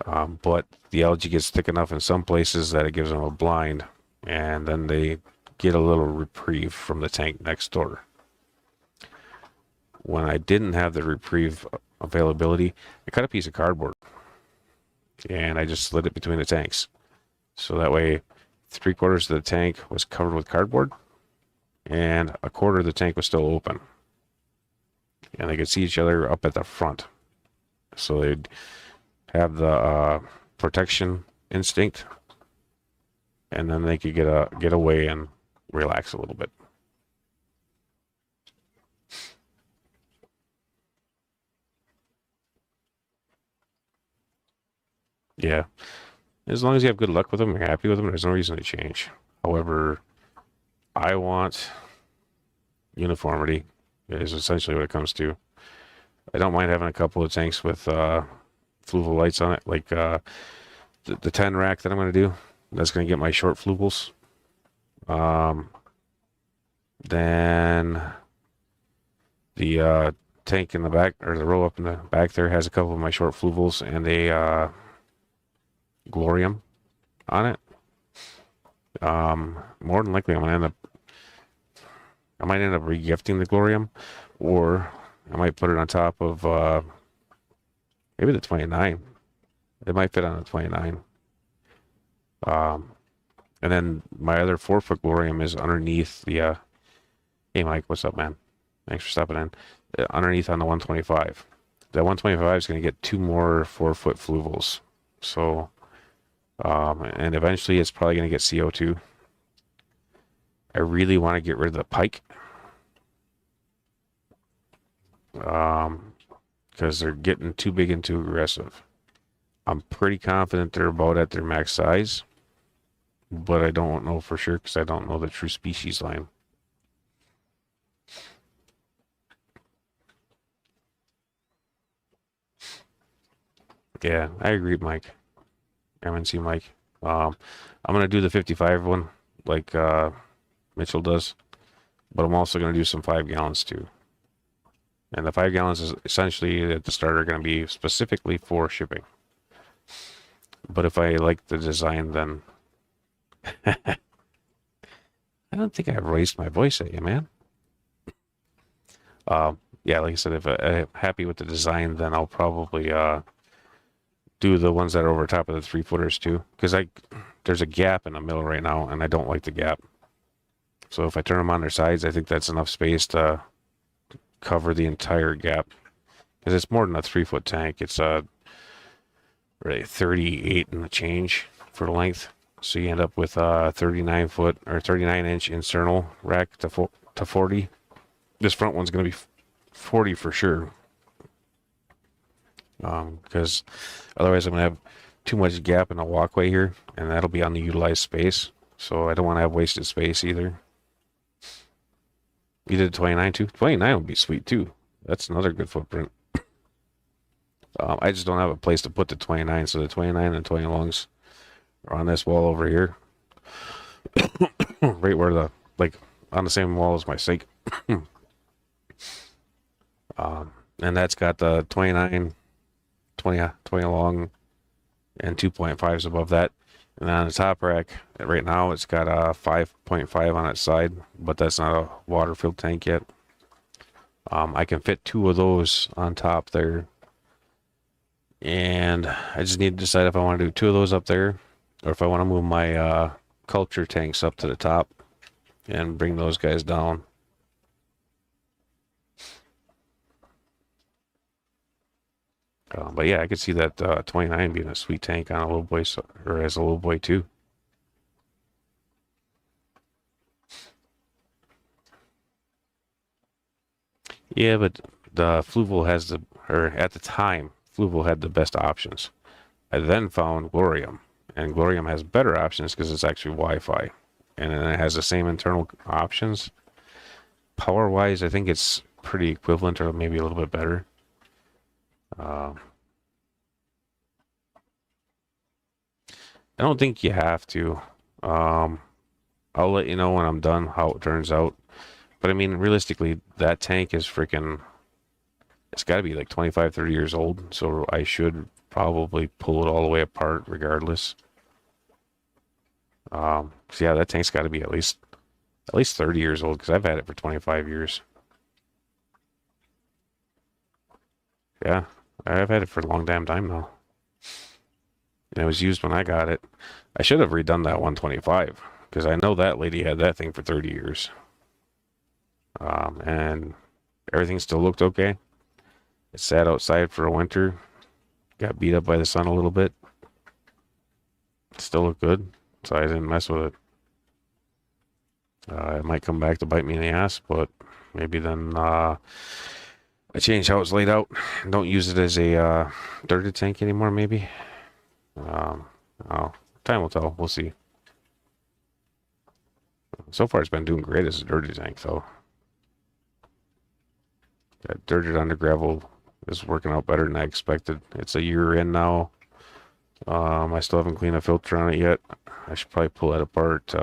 But the algae gets thick enough in some places that it gives them a blind, and then they get a little reprieve from the tank next door. When I didn't have the reprieve availability, I cut a piece of cardboard and I just slid it between the tanks. So that way, 3/4 of the tank was covered with cardboard and 1/4 of the tank was still open. And they could see each other up at the front. So they'd have the protection instinct, and then they could get away and relax a little bit. Yeah, as long as you have good luck with them, you're happy with them, there's no reason to change. However, I want uniformity is essentially what it comes to. I don't mind having a couple of tanks with fluval lights on it, like the 10 rack that I'm going to do. That's going to get my short fluvels. Then the tank in the back, or the row up in the back there, has a couple of my short fluvels and a glorium on it. More than likely, I might end up regifting the glorium, or I might put it on top of maybe the 29. It might fit on the 29. And then my other 4-foot glorium is underneath the hey Mike, what's up, man? Thanks for stopping in. Underneath on the 125. That 125 is going to get 2 more 4-foot fluvels. So and eventually it's probably going to get CO2. I really want to get rid of the pike. Because they're getting too big and too aggressive. I'm pretty confident they're about at their max size, but I don't know for sure because I don't know the true species line. Yeah, I agree, Mike. MNC Mike. I'm gonna do the 55 one like Mitchell does, but I'm also gonna do some 5 gallons too. And the 5 gallons is essentially at the start are gonna be specifically for shipping. But if I like the design, then I don't think I've raised my voice at you, man. Yeah, like I said, if I'm happy with the design, then I'll probably do the ones that are over top of the 3-footers too, because there's a gap in the middle right now, and I don't like the gap. So if I turn them on their sides, I think that's enough space to cover the entire gap, because it's more than a 3-foot tank. It's really 38 and a change for the length. So you end up with a 39-foot or 39-inch internal rack to 40. This front one's going to be 40 for sure. Because otherwise I'm going to have too much gap in the walkway here, and that'll be unutilized space. So I don't want to have wasted space either. You did 29 too? 29 would be sweet too. That's another good footprint. I just don't have a place to put the 29, so the 29 and 20 longs are on this wall over here. Right where like on the same wall as my sink. And that's got the 29, 20 long, and 2.5s above that. And on the top rack, right now it's got a 5.5 on its side, but that's not a water-filled tank yet. I can fit 2 of those on top there. And I just need to decide if I want to do 2 of those up there, or if I want to move my culture tanks up to the top and bring those guys down. But yeah, I could see that 29 being a sweet tank on a little boy, or as a little boy too. Yeah, but the Fluval has at the time, Fluval had the best options. I then found Glorium, and Glorium has better options because it's actually Wi-Fi, and then it has the same internal options. Power-wise, I think it's pretty equivalent, or maybe a little bit better. I don't think you have to. I'll let you know when I'm done how it turns out. But I mean, realistically, that tank is freaking, it's got to be like 25, 30 years old. So I should probably pull it all the way apart regardless. So yeah, that tank's got to be at least 30 years old because I've had it for 25 years. Yeah, I've had it for a long damn time now. And it was used when I got it. I should have redone that 125 because I know that lady had that thing for 30 years. And everything still looked okay. It sat outside for a winter, got beat up by the sun a little bit. It still looked good, so I didn't mess with it. It might come back to bite me in the ass, but maybe then I change how it's laid out. Don't use it as a dirty tank anymore, maybe. Oh, time will tell. We'll see. So far, it's been doing great as a dirty tank, though. That dirted under gravel is working out better than I expected. It's a year in now. I still haven't cleaned a filter on it yet. I should probably pull that apart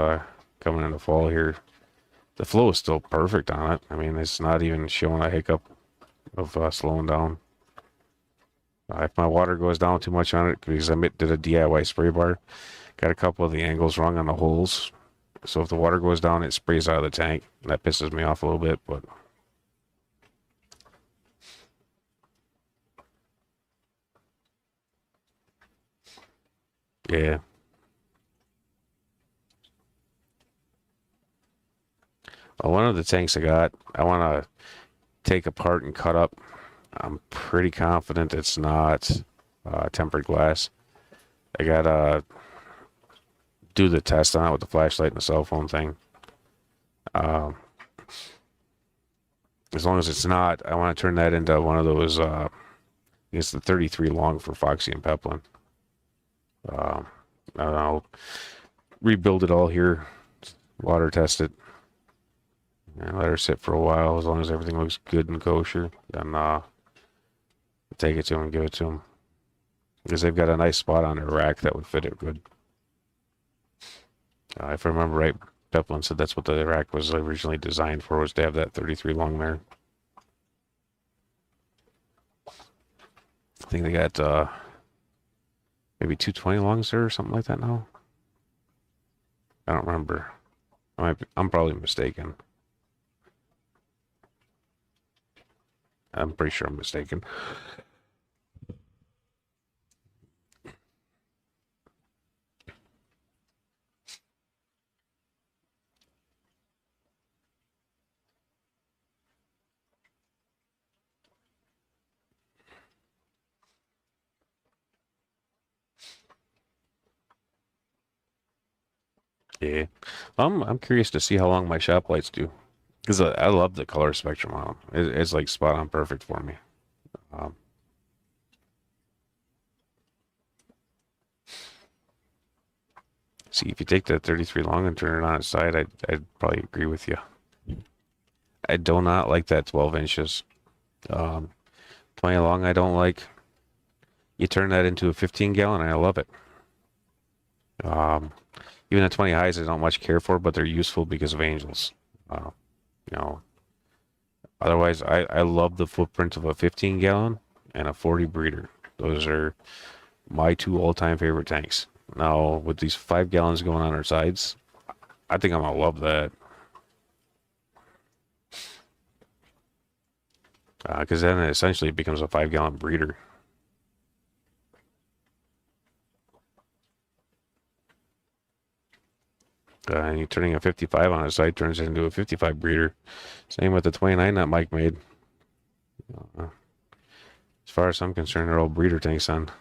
coming into fall here. The flow is still perfect on it. I mean, it's not even showing a hiccup of slowing down. If my water goes down too much on it, because I did a DIY spray bar, got a couple of the angles wrong on the holes. So if the water goes down, it sprays out of the tank. And that pisses me off a little bit, but yeah. Well, one of the tanks I want to take apart and cut up. I'm pretty confident it's not tempered glass. I gotta do the test on it with the flashlight and the cell phone thing. As long as it's not, I want to turn that into one of those. It's the 33 long for Foxy and Peplin. I'll rebuild it all here, water test it, and let her sit for a while. As long as everything looks good and kosher, then take it to them and give it to them. Because they've got a nice spot on their rack that would fit it good. If I remember right, Peplin said that's what the rack was originally designed for, was to have that 33 long there. I think they got maybe 220 longs there or something like that now. I don't remember. I'm probably mistaken. I'm pretty sure I'm mistaken. Yeah. I'm curious to see how long my shop lights do. Because I love the color spectrum on them. It's like spot on perfect for me. See, if you take that 33 long and turn it on its side, I'd probably agree with you. I do not like that 12 inches. 20 long I don't like. You turn that into a 15 gallon, I love it. Even the 20 highs I don't much care for, but they're useful because of angels. You know, otherwise I love the footprint of a 15 gallon and a 40 breeder. Those are my two all-time favorite tanks. Now with these 5 gallons going on our sides, I think I'm gonna love that. Because then it essentially becomes a 5-gallon breeder. And you turning a 55 on its side turns it into a 55 breeder. Same with the 29 that Mike made. As far as I'm concerned, they're all breeder tanks on.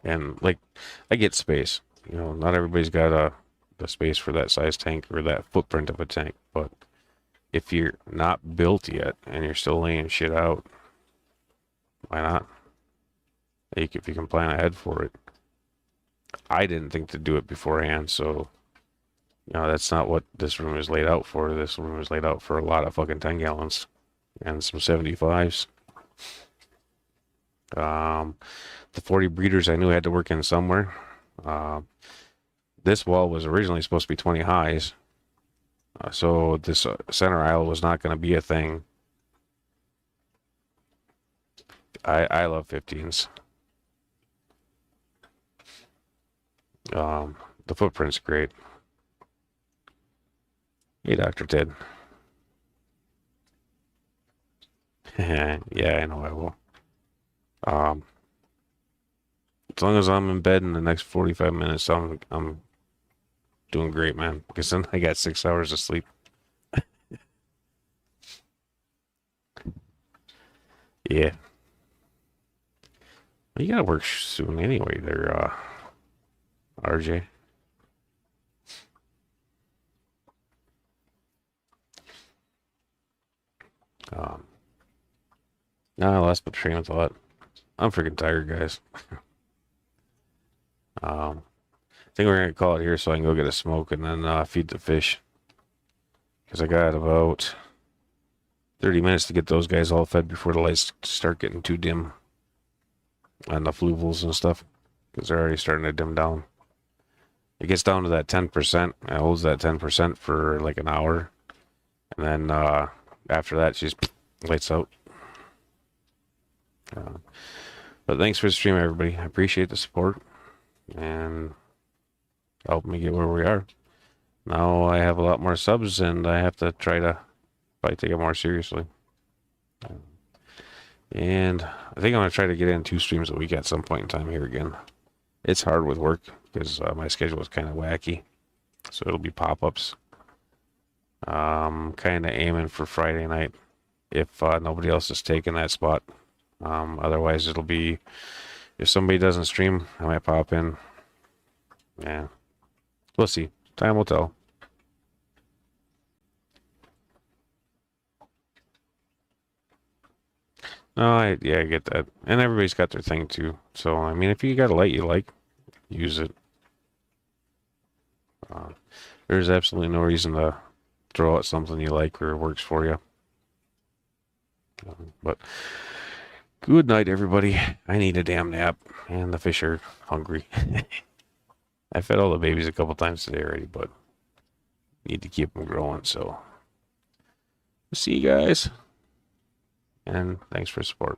And like, I get space. You know, not everybody's got the space for that size tank or that footprint of a tank. But if you're not built yet and you're still laying shit out, why not? If you can plan ahead for it. I didn't think to do it beforehand, so you know that's not what this room is laid out for. This room is laid out for a lot of fucking 10 gallons and some 75s. The 40 breeders I knew had to work in somewhere. This wall was originally supposed to be 20 highs. So this center aisle was not going to be a thing. I love 15s. The footprint's great. Hey, Dr. Ted. Yeah, I know I will. As long as I'm in bed in the next 45 minutes, I'm doing great, man. Because then I got 6 hours of sleep. Yeah. You gotta work soon anyway there, RJ. No, I lost my train of thought. I'm freaking tired, guys. I think we're gonna call it here so I can go get a smoke and then feed the fish. Because I got about 30 minutes to get those guys all fed before the lights start getting too dim on the fluvels and stuff. Because they're already starting to dim down. It gets down to that 10%. It holds that 10% for like an hour. And then after that, she's lights out. But thanks for the stream, everybody. I appreciate the support and help me get where we are. Now I have a lot more subs, and I have to try to take it more seriously. And I think I'm gonna try to get in 2 streams a week at some point in time here again. It's hard with work because my schedule is kind of wacky, so it'll be pop-ups. Kind of aiming for Friday night if nobody else is taking that spot. Otherwise, it'll be if somebody doesn't stream, I might pop in. Yeah, we'll see. Time will tell. No, I get that, and everybody's got their thing too. So I mean, if you got a light you like, use it. There's absolutely no reason to throw out something you like or works for you. But good night, everybody. I need a damn nap, and the fish are hungry. I fed all the babies a couple times today already, but need to keep them growing. So see you guys, and thanks for support.